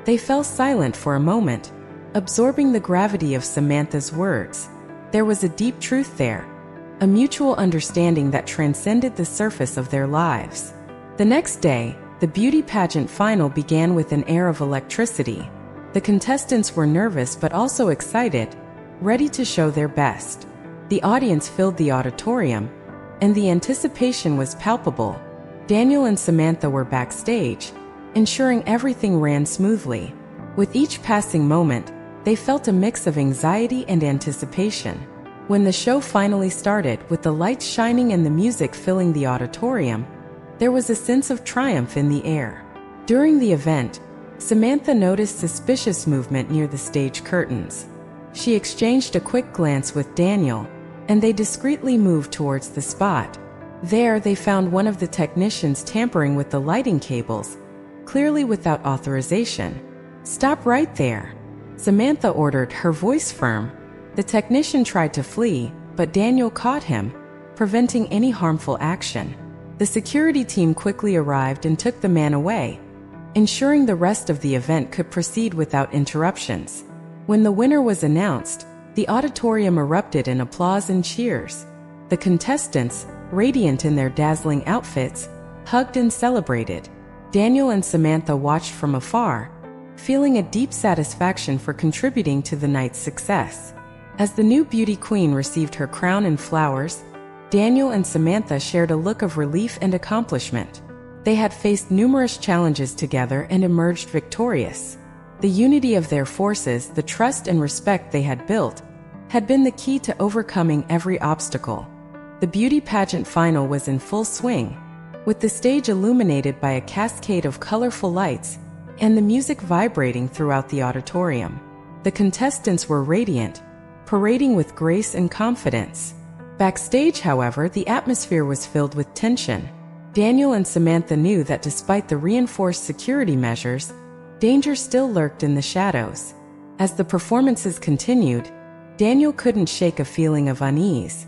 They fell silent for a moment, absorbing the gravity of Samantha's words. There was a deep truth there, a mutual understanding that transcended the surface of their lives. The next day, the beauty pageant final began with an air of electricity. The contestants were nervous but also excited, ready to show their best. The audience filled the auditorium, and the anticipation was palpable. Daniel and Samantha were backstage, ensuring everything ran smoothly. With each passing moment, they felt a mix of anxiety and anticipation. When the show finally started, with the lights shining and the music filling the auditorium, there was a sense of triumph in the air. During the event, Samantha noticed suspicious movement near the stage curtains. She exchanged a quick glance with Daniel, and they discreetly moved towards the spot. There, they found one of the technicians tampering with the lighting cables, clearly without authorization. "Stop right there," Samantha ordered, her voice firm. The technician tried to flee, but Daniel caught him, preventing any harmful action. The security team quickly arrived and took the man away, ensuring the rest of the event could proceed without interruptions. When the winner was announced, the auditorium erupted in applause and cheers. The contestants, radiant in their dazzling outfits, hugged and celebrated. Daniel and Samantha watched from afar, feeling a deep satisfaction for contributing to the night's success. As the new beauty queen received her crown and flowers, Daniel and Samantha shared a look of relief and accomplishment. They had faced numerous challenges together and emerged victorious. The unity of their forces, the trust and respect they had built, had been the key to overcoming every obstacle. The beauty pageant final was in full swing, with the stage illuminated by a cascade of colorful lights and the music vibrating throughout the auditorium. The contestants were radiant, parading with grace and confidence. Backstage, however, the atmosphere was filled with tension. Daniel and Samantha knew that despite the reinforced security measures, danger still lurked in the shadows. As the performances continued, Daniel couldn't shake a feeling of unease.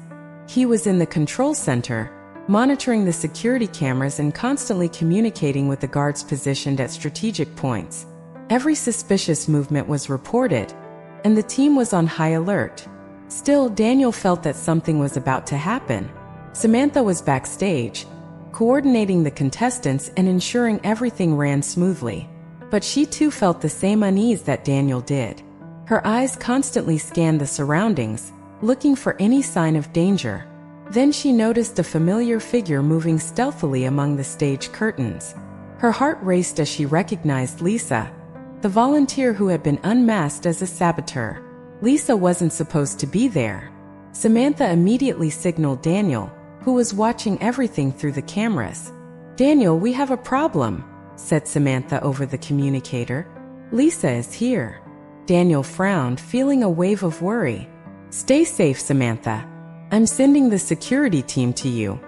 He was in the control center, monitoring the security cameras and constantly communicating with the guards positioned at strategic points. Every suspicious movement was reported, and the team was on high alert. Still, Daniel felt that something was about to happen. Samantha was backstage, coordinating the contestants and ensuring everything ran smoothly. But she too felt the same unease that Daniel did. Her eyes constantly scanned the surroundings, looking for any sign of danger. Then she noticed a familiar figure moving stealthily among the stage curtains. Her heart raced as she recognized Lisa, the volunteer who had been unmasked as a saboteur. Lisa wasn't supposed to be there. Samantha immediately signaled Daniel, who was watching everything through the cameras. "Daniel, we have a problem," said Samantha over the communicator. "Lisa is here." Daniel frowned, feeling a wave of worry. "Stay safe, Samantha. I'm sending the security team to you."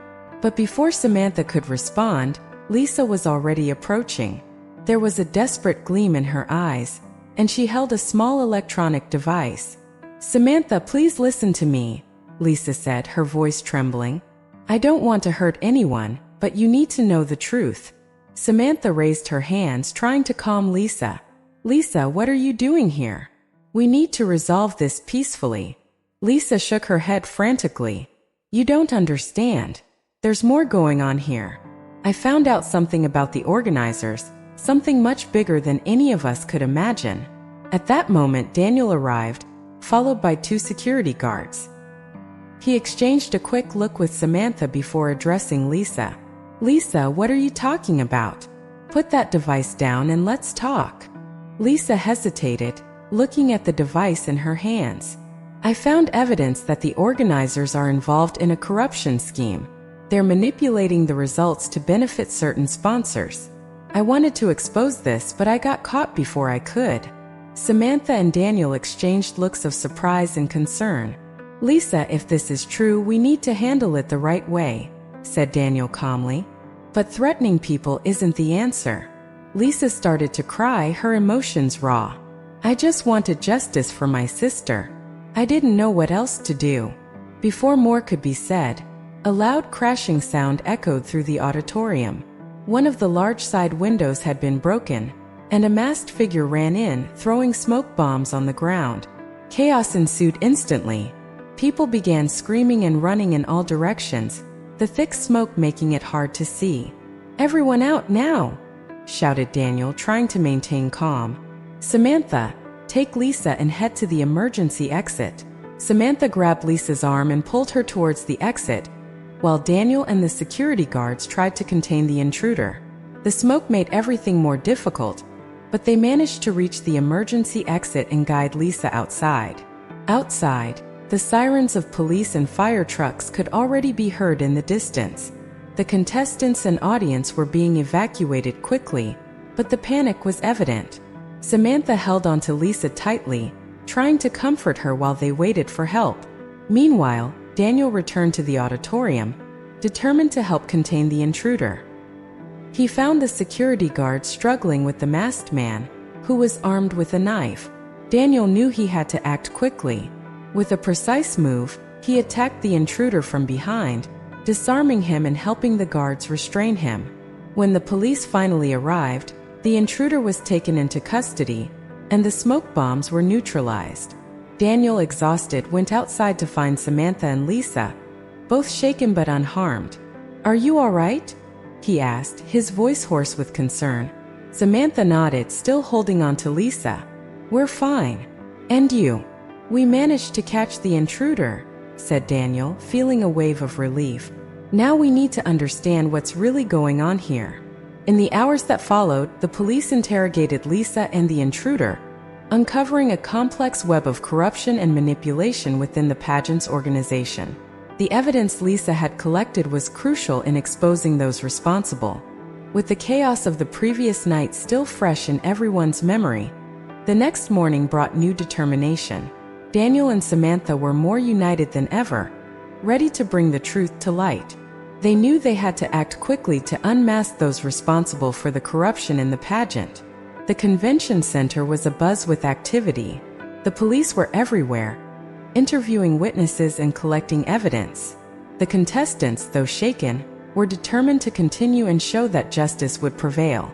But before Samantha could respond, Lisa was already approaching. There was a desperate gleam in her eyes, and she held a small electronic device. "Samantha, please listen to me," Lisa said, her voice trembling. "I don't want to hurt anyone, but you need to know the truth." Samantha raised her hands, trying to calm Lisa. "Lisa, what are you doing here? We need to resolve this peacefully." Lisa shook her head frantically. "You don't understand. There's more going on here. I found out something about the organizers, something much bigger than any of us could imagine." At that moment, Daniel arrived, followed by 2 security guards. He exchanged a quick look with Samantha before addressing Lisa. "Lisa, what are you talking about? Put that device down and let's talk." Lisa hesitated, looking at the device in her hands. "I found evidence that the organizers are involved in a corruption scheme. They're manipulating the results to benefit certain sponsors. I wanted to expose this, but I got caught before I could." Samantha and Daniel exchanged looks of surprise and concern. "Lisa, if this is true, we need to handle it the right way," said Daniel calmly. "But threatening people isn't the answer." Lisa started to cry, her emotions raw. "I just wanted justice for my sister. I didn't know what else to do." Before more could be said, a loud crashing sound echoed through the auditorium. One of the large side windows had been broken, and a masked figure ran in, throwing smoke bombs on the ground. Chaos ensued instantly. People began screaming and running in all directions, the thick smoke making it hard to see. "Everyone out now!" shouted Daniel, trying to maintain calm. "Samantha, take Lisa and head to the emergency exit." Samantha grabbed Lisa's arm and pulled her towards the exit, while Daniel and the security guards tried to contain the intruder. The smoke made everything more difficult, but they managed to reach the emergency exit and guide Lisa outside. Outside, the sirens of police and fire trucks could already be heard in the distance. The contestants and audience were being evacuated quickly, but the panic was evident. Samantha held onto Lisa tightly, trying to comfort her while they waited for help. Meanwhile, Daniel returned to the auditorium, determined to help contain the intruder. He found the security guard struggling with the masked man, who was armed with a knife. Daniel knew he had to act quickly. With a precise move, he attacked the intruder from behind, disarming him and helping the guards restrain him. When the police finally arrived, the intruder was taken into custody, and the smoke bombs were neutralized. Daniel, exhausted, went outside to find Samantha and Lisa, both shaken but unharmed. "Are you all right?" he asked, his voice hoarse with concern. Samantha nodded, still holding on to Lisa. "We're fine. And you?" "We managed to catch the intruder," said Daniel, feeling a wave of relief. "Now we need to understand what's really going on here." In the hours that followed, the police interrogated Lisa and the intruder, uncovering a complex web of corruption and manipulation within the pageant's organization. The evidence Lisa had collected was crucial in exposing those responsible. With the chaos of the previous night still fresh in everyone's memory, the next morning brought new determination. Daniel and Samantha were more united than ever, ready to bring the truth to light. They knew they had to act quickly to unmask those responsible for the corruption in the pageant. The convention center was abuzz with activity. The police were everywhere, interviewing witnesses and collecting evidence. The contestants, though shaken, were determined to continue and show that justice would prevail.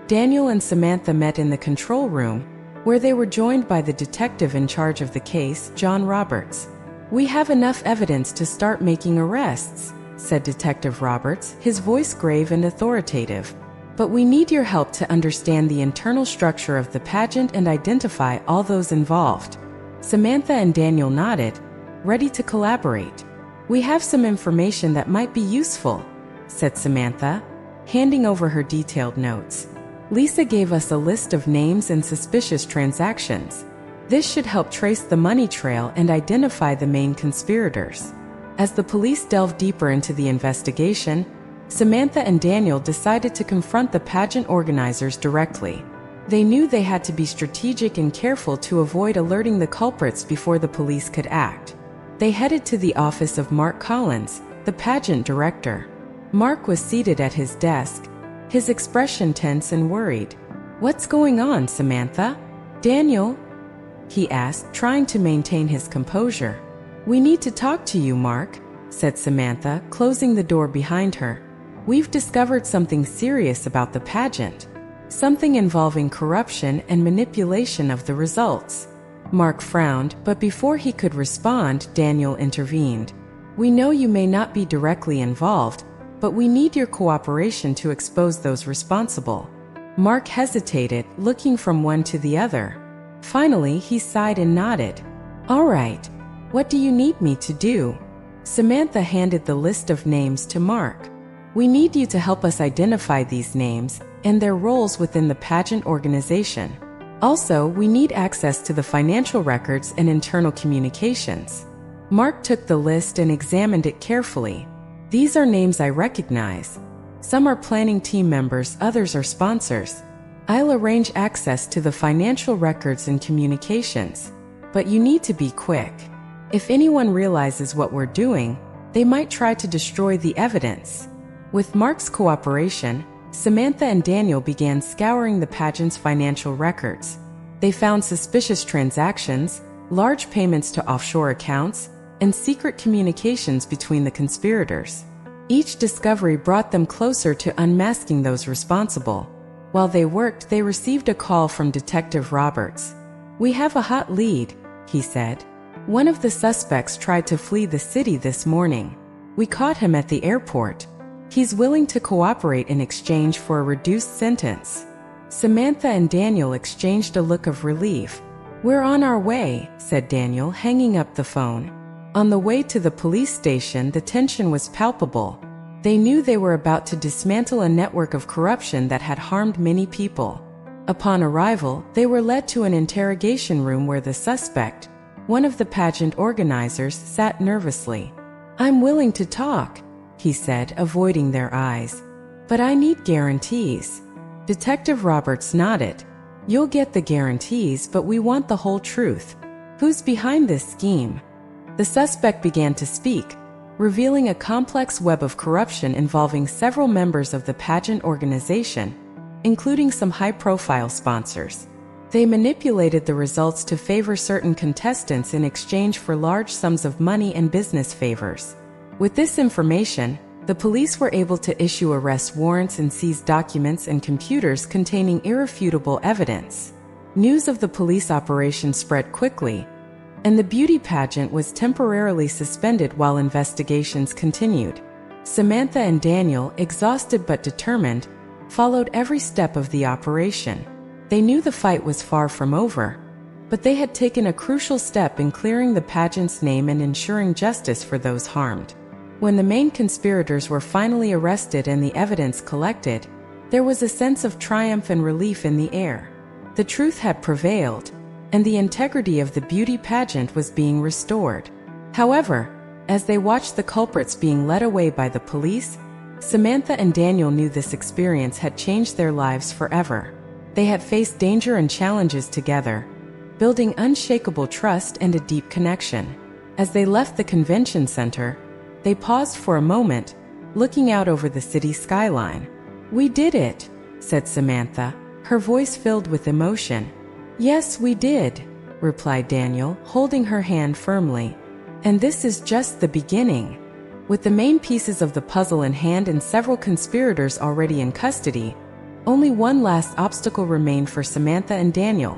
Daniel and Samantha met in the control room, where they were joined by the detective in charge of the case, John Roberts. "We have enough evidence to start making arrests," said Detective Roberts, his voice grave and authoritative. "But we need your help to understand the internal structure of the pageant and identify all those involved." Samantha and Daniel nodded, ready to collaborate. "We have some information that might be useful," said Samantha, handing over her detailed notes. "Lisa gave us a list of names and suspicious transactions. This should help trace the money trail and identify the main conspirators." As the police delved deeper into the investigation, Samantha and Daniel decided to confront the pageant organizers directly. They knew they had to be strategic and careful to avoid alerting the culprits before the police could act. They headed to the office of Mark Collins, the pageant director. Mark was seated at his desk, his expression tense and worried. "What's going on, Samantha?" "Daniel?" he asked, trying to maintain his composure. "We need to talk to you, Mark," said Samantha, closing the door behind her. "We've discovered something serious about the pageant. Something involving corruption and manipulation of the results." Mark frowned, but before he could respond, Daniel intervened. "We know you may not be directly involved, but we need your cooperation to expose those responsible." Mark hesitated, looking from one to the other. Finally, he sighed and nodded. "All right. What do you need me to do?" Samantha handed the list of names to Mark. "We need you to help us identify these names and their roles within the pageant organization. Also, we need access to the financial records and internal communications." Mark took the list and examined it carefully. "These are names I recognize. Some are planning team members, others are sponsors. I'll arrange access to the financial records and communications. But you need to be quick. If anyone realizes what we're doing, they might try to destroy the evidence." With Mark's cooperation, Samantha and Daniel began scouring the pageant's financial records. They found suspicious transactions, large payments to offshore accounts, and secret communications between the conspirators. Each discovery brought them closer to unmasking those responsible. While they worked, they received a call from Detective Roberts. "We have a hot lead," he said. "One of the suspects tried to flee the city this morning. We caught him at the airport. He's willing to cooperate in exchange for a reduced sentence." Samantha and Daniel exchanged a look of relief. "We're on our way," said Daniel, hanging up the phone. On the way to the police station, the tension was palpable. They knew they were about to dismantle a network of corruption that had harmed many people. Upon arrival, they were led to an interrogation room where the suspect, one of the pageant organizers, sat nervously. "I'm willing to talk," he said, avoiding their eyes. "But I need guarantees." Detective Roberts nodded. "You'll get the guarantees, but we want the whole truth. Who's behind this scheme? The suspect began to speak, revealing a complex web of corruption involving several members of the pageant organization, including some high-profile sponsors. They manipulated the results to favor certain contestants in exchange for large sums of money and business favors. With this information, the police were able to issue arrest warrants and seize documents and computers containing irrefutable evidence. News of the police operation spread quickly, and the beauty pageant was temporarily suspended while investigations continued. Samantha and Daniel, exhausted but determined, followed every step of the operation. They knew the fight was far from over, but they had taken a crucial step in clearing the pageant's name and ensuring justice for those harmed. When the main conspirators were finally arrested and the evidence collected, there was a sense of triumph and relief in the air. The truth had prevailed, and the integrity of the beauty pageant was being restored. However, as they watched the culprits being led away by the police, Samantha and Daniel knew this experience had changed their lives forever. They had faced danger and challenges together, building unshakable trust and a deep connection. As they left the convention center, they paused for a moment, looking out over the city skyline. "We did it," said Samantha, her voice filled with emotion. "Yes, we did," replied Daniel, holding her hand firmly. "And this is just the beginning." With the main pieces of the puzzle in hand and several conspirators already in custody, only one last obstacle remained for Samantha and Daniel: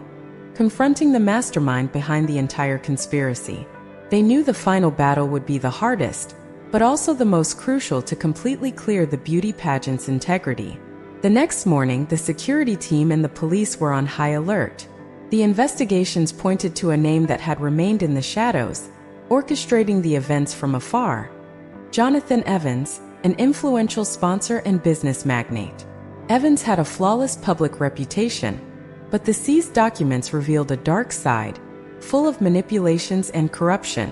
confronting the mastermind behind the entire conspiracy. They knew the final battle would be the hardest, but also the most crucial to completely clear the beauty pageant's integrity. The next morning, the security team and the police were on high alert. The investigations pointed to a name that had remained in the shadows, orchestrating the events from afar: Jonathan Evans, an influential sponsor and business magnate. Evans had a flawless public reputation, but the seized documents revealed a dark side, full of manipulations and corruption.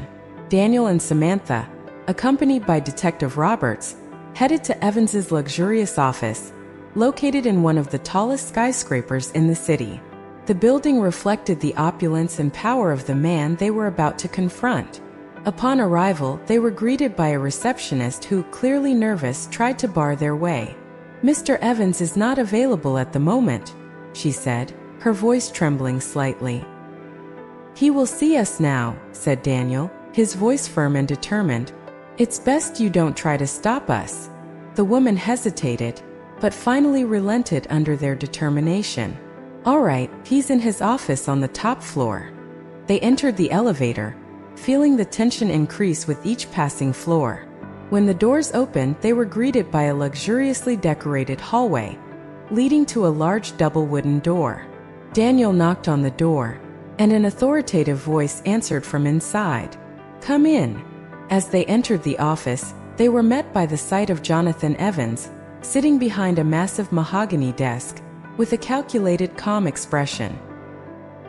Daniel and Samantha, accompanied by Detective Roberts, headed to Evans's luxurious office, located in one of the tallest skyscrapers in the city. The building reflected the opulence and power of the man they were about to confront. Upon arrival, they were greeted by a receptionist who, clearly nervous, tried to bar their way. "Mr. Evans is not available at the moment," she said, her voice trembling slightly. "He will see us now," said Daniel, his voice firm and determined. "It's best you don't try to stop us." The woman hesitated, but finally relented under their determination. "All right, he's in his office on the top floor." They entered the elevator, feeling the tension increase with each passing floor. When the doors opened, they were greeted by a luxuriously decorated hallway, leading to a large double wooden door. Daniel knocked on the door, and an authoritative voice answered from inside. "Come in." As they entered the office, they were met by the sight of Jonathan Evans, sitting behind a massive mahogany desk, with a calculated, calm expression.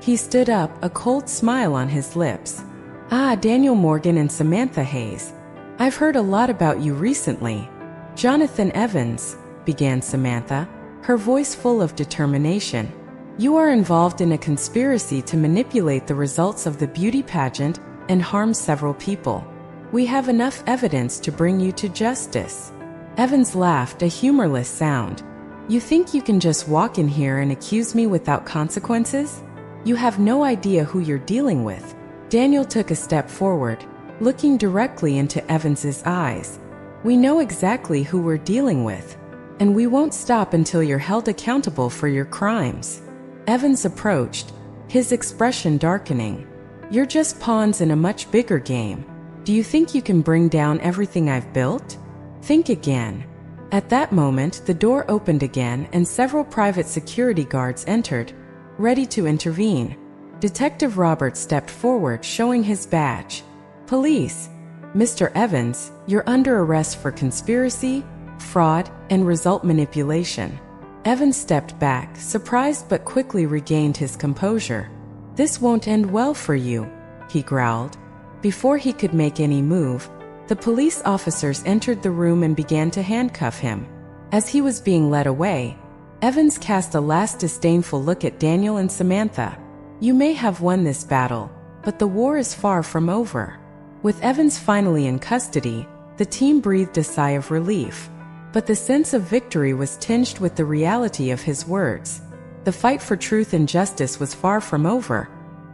He stood up, a cold smile on his lips. "Ah, Daniel Morgan and Samantha Hayes. I've heard a lot about you recently." "Jonathan Evans," began Samantha, her voice full of determination. "You are involved in a conspiracy to manipulate the results of the beauty pageant and harm several people. We have enough evidence to bring you to justice." Evans laughed, a humorless sound. "You think you can just walk in here and accuse me without consequences? You have no idea who you're dealing with." Daniel took a step forward, looking directly into Evans's eyes. "We know exactly who we're dealing with, and we won't stop until you're held accountable for your crimes." Evans approached, his expression darkening. "You're just pawns in a much bigger game. Do you think you can bring down everything I've built? Think again." At that moment, the door opened again and several private security guards entered, ready to intervene. Detective Roberts stepped forward, showing his badge. "Police. Mr. Evans, you're under arrest for conspiracy, fraud, and result manipulation." Evans stepped back, surprised but quickly regained his composure. "This won't end well for you," he growled. Before he could make any move, the police officers entered the room and began to handcuff him. As he was being led away, Evans cast a last disdainful look at Daniel and Samantha. "You may have won this battle, but the war is far from over. With Evans finally in custody, the team breathed a sigh of relief. But the sense of victory was tinged with the reality of his words. The fight for truth and justice was far from over,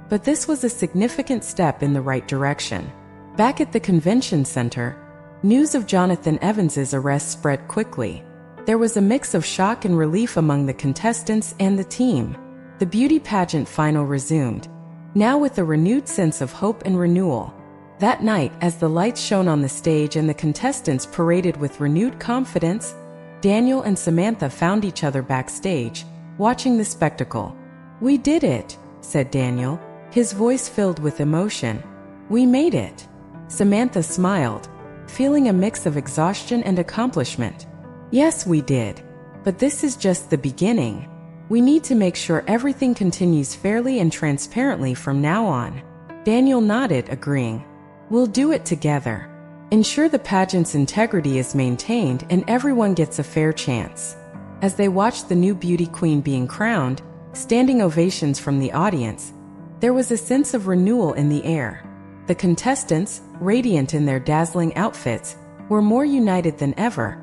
but this was a significant step in the right direction. Back at the convention center, news of Jonathan Evans's arrest spread quickly. There was a mix of shock and relief among the contestants and the team. The beauty pageant final resumed, now with a renewed sense of hope and renewal. That night, as the lights shone on the stage and the contestants paraded with renewed confidence, Daniel and Samantha found each other backstage, watching the spectacle. "We did it," said Daniel, his voice filled with emotion. "We made it." Samantha smiled, feeling a mix of exhaustion and accomplishment. "Yes, we did. But this is just the beginning. We need to make sure everything continues fairly and transparently from now on." Daniel nodded, agreeing. "We'll do it together. Ensure the pageant's integrity is maintained and everyone gets a fair chance." As they watched the new beauty queen being crowned, standing ovations from the audience, there was a sense of renewal in the air. The contestants, radiant in their dazzling outfits, were more united than ever,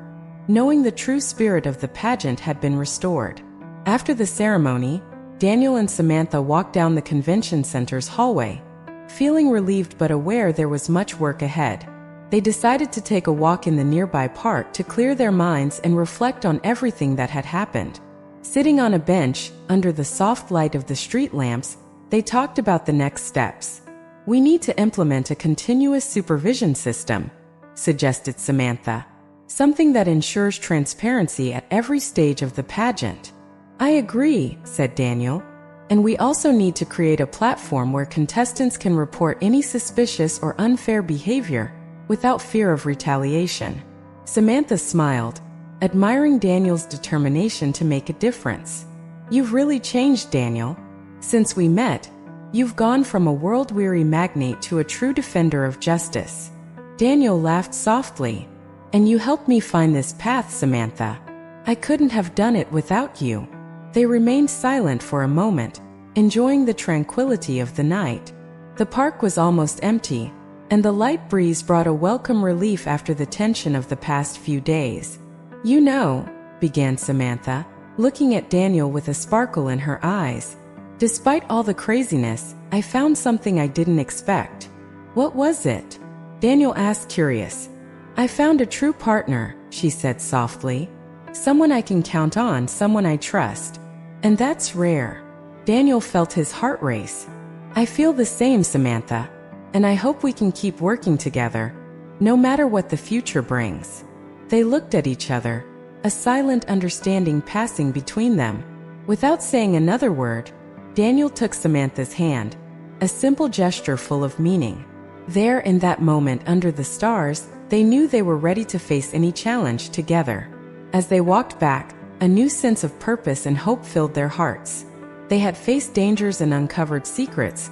knowing the true spirit of the pageant had been restored. After the ceremony, Daniel and Samantha walked down the convention center's hallway, feeling relieved but aware there was much work ahead. They decided to take a walk in the nearby park to clear their minds and reflect on everything that had happened. Sitting on a bench, under the soft light of the street lamps, they talked about the next steps. "We need to implement a continuous supervision system," suggested Samantha. "Something that ensures transparency at every stage of the pageant." "I agree," said Daniel. "And we also need to create a platform where contestants can report any suspicious or unfair behavior without fear of retaliation." Samantha smiled, admiring Daniel's determination to make a difference. "You've really changed, Daniel. Since we met, you've gone from a world-weary magnate to a true defender of justice." Daniel laughed softly. "And you helped me find this path, Samantha. I couldn't have done it without you." They remained silent for a moment, enjoying the tranquility of the night. The park was almost empty, and the light breeze brought a welcome relief after the tension of the past few days. "You know," began Samantha, looking at Daniel with a sparkle in her eyes, "despite all the craziness, I found something I didn't expect." "What was it?" Daniel asked, curious. "I found a true partner," she said softly. "Someone I can count on, someone I trust. And that's rare." Daniel felt his heart race. "I feel the same, Samantha. And I hope we can keep working together, no matter what the future brings." They looked at each other, a silent understanding passing between them. Without saying another word, Daniel took Samantha's hand, a simple gesture full of meaning. There, in that moment under the stars, they knew they were ready to face any challenge together. As they walked back, a new sense of purpose and hope filled their hearts. They had faced dangers and uncovered secrets,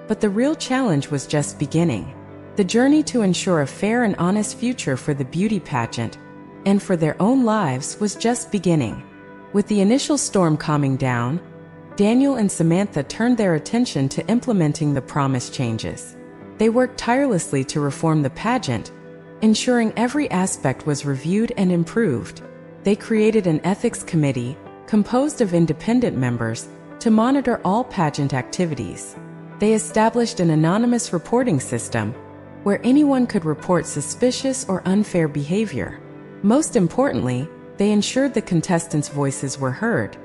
but the real challenge was just beginning. The journey to ensure a fair and honest future for the beauty pageant and for their own lives was just beginning. With the initial storm calming down, Daniel and Samantha turned their attention to implementing the promised changes. They worked tirelessly to reform the pageant, ensuring every aspect was reviewed and improved. They created an ethics committee, composed of independent members, to monitor all pageant activities. They established an anonymous reporting system, where anyone could report suspicious or unfair behavior. Most importantly, they ensured the contestants' voices were heard,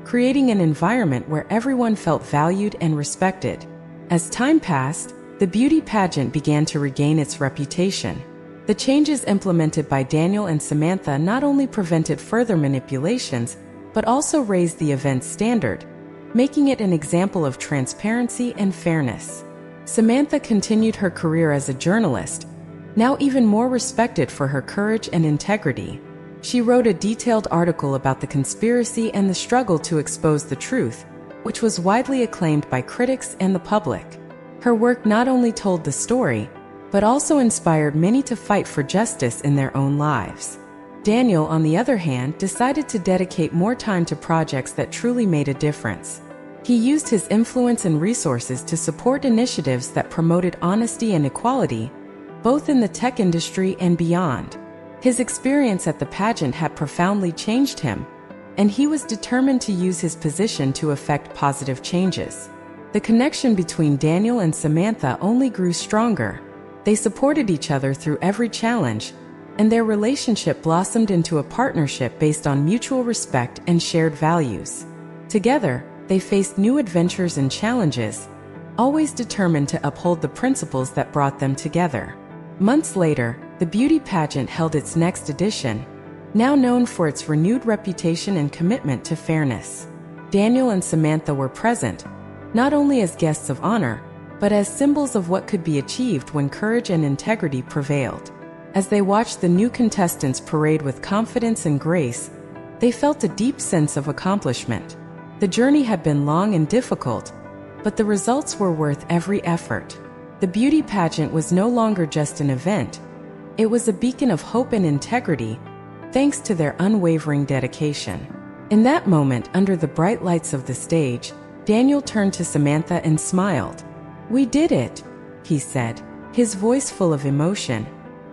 creating an environment where everyone felt valued and respected. As time passed, the beauty pageant began to regain its reputation. The changes implemented by Daniel and Samantha not only prevented further manipulations, but also raised the event's standard, making it an example of transparency and fairness. Samantha continued her career as a journalist, now even more respected for her courage and integrity. She wrote a detailed article about the conspiracy and the struggle to expose the truth, which was widely acclaimed by critics and the public. Her work not only told the story, but also inspired many to fight for justice in their own lives. Daniel, on the other hand, decided to dedicate more time to projects that truly made a difference. He used his influence and resources to support initiatives that promoted honesty and equality, both in the tech industry and beyond. His experience at the pageant had profoundly changed him, and he was determined to use his position to effect positive changes. The connection between Daniel and Samantha only grew stronger. They supported each other through every challenge, and their relationship blossomed into a partnership based on mutual respect and shared values. Together, they faced new adventures and challenges, always determined to uphold the principles that brought them together. Months later, the beauty pageant held its next edition, now known for its renewed reputation and commitment to fairness. Daniel and Samantha were present, not only as guests of honor, but as symbols of what could be achieved when courage and integrity prevailed. As they watched the new contestants parade with confidence and grace, they felt a deep sense of accomplishment. The journey had been long and difficult, but the results were worth every effort. The beauty pageant was no longer just an event. It was a beacon of hope and integrity, thanks to their unwavering dedication. In that moment, under the bright lights of the stage, Daniel turned to Samantha and smiled. "We did it," he said, his voice full of emotion.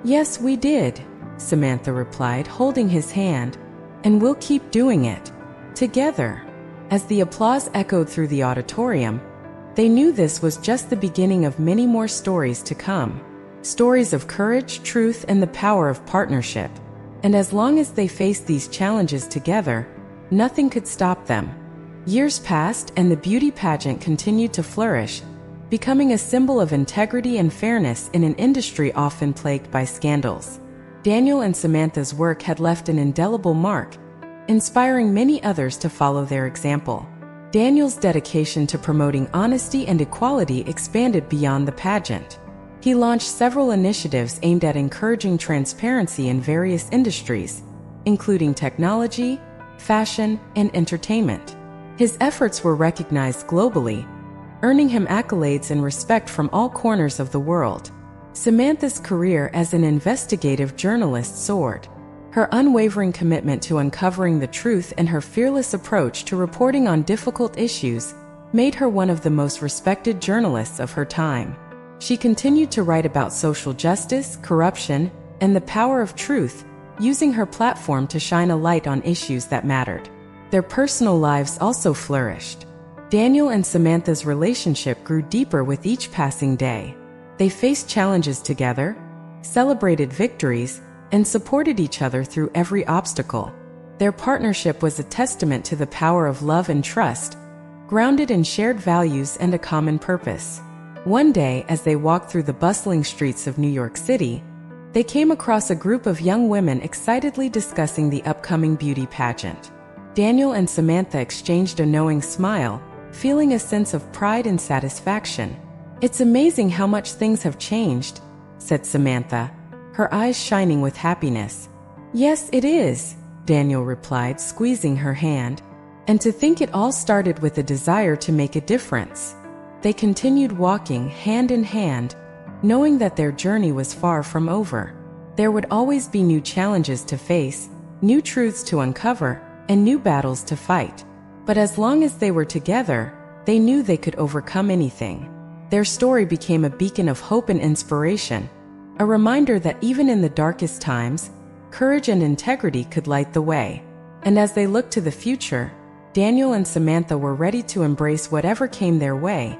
"Yes, we did," Samantha replied, holding his hand, "and we'll keep doing it together." As the applause echoed through the auditorium, they knew this was just the beginning of many more stories to come. Stories of courage, truth, and the power of partnership. And as long as they faced these challenges together, nothing could stop them. Years passed and the beauty pageant continued to flourish, becoming a symbol of integrity and fairness in an industry often plagued by scandals. Daniel and Samantha's work had left an indelible mark, inspiring many others to follow their example. Daniel's dedication to promoting honesty and equality expanded beyond the pageant. He launched several initiatives aimed at encouraging transparency in various industries, including technology, fashion, and entertainment. His efforts were recognized globally, earning him accolades and respect from all corners of the world. Samantha's career as an investigative journalist soared. Her unwavering commitment to uncovering the truth and her fearless approach to reporting on difficult issues made her one of the most respected journalists of her time. She continued to write about social justice, corruption, and the power of truth, using her platform to shine a light on issues that mattered. Their personal lives also flourished. Daniel and Samantha's relationship grew deeper with each passing day. They faced challenges together, celebrated victories, and supported each other through every obstacle. Their partnership was a testament to the power of love and trust, grounded in shared values and a common purpose. One day, as they walked through the bustling streets of New York City, they came across a group of young women excitedly discussing the upcoming beauty pageant. Daniel and Samantha exchanged a knowing smile, feeling a sense of pride and satisfaction. "It's amazing how much things have changed," said Samantha, her eyes shining with happiness. "Yes, it is," Daniel replied, squeezing her hand. "And to think it all started with a desire to make a difference." They continued walking hand in hand, knowing that their journey was far from over. There would always be new challenges to face, new truths to uncover, and new battles to fight. But as long as they were together, they knew they could overcome anything. Their story became a beacon of hope and inspiration, a reminder that even in the darkest times, courage and integrity could light the way. And as they looked to the future, Daniel and Samantha were ready to embrace whatever came their way,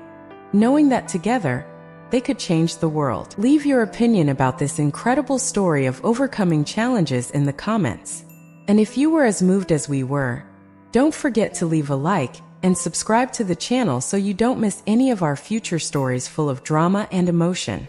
knowing that together, they could change the world. Leave your opinion about this incredible story of overcoming challenges in the comments. And if you were as moved as we were, don't forget to leave a like and subscribe to the channel so you don't miss any of our future stories full of drama and emotion.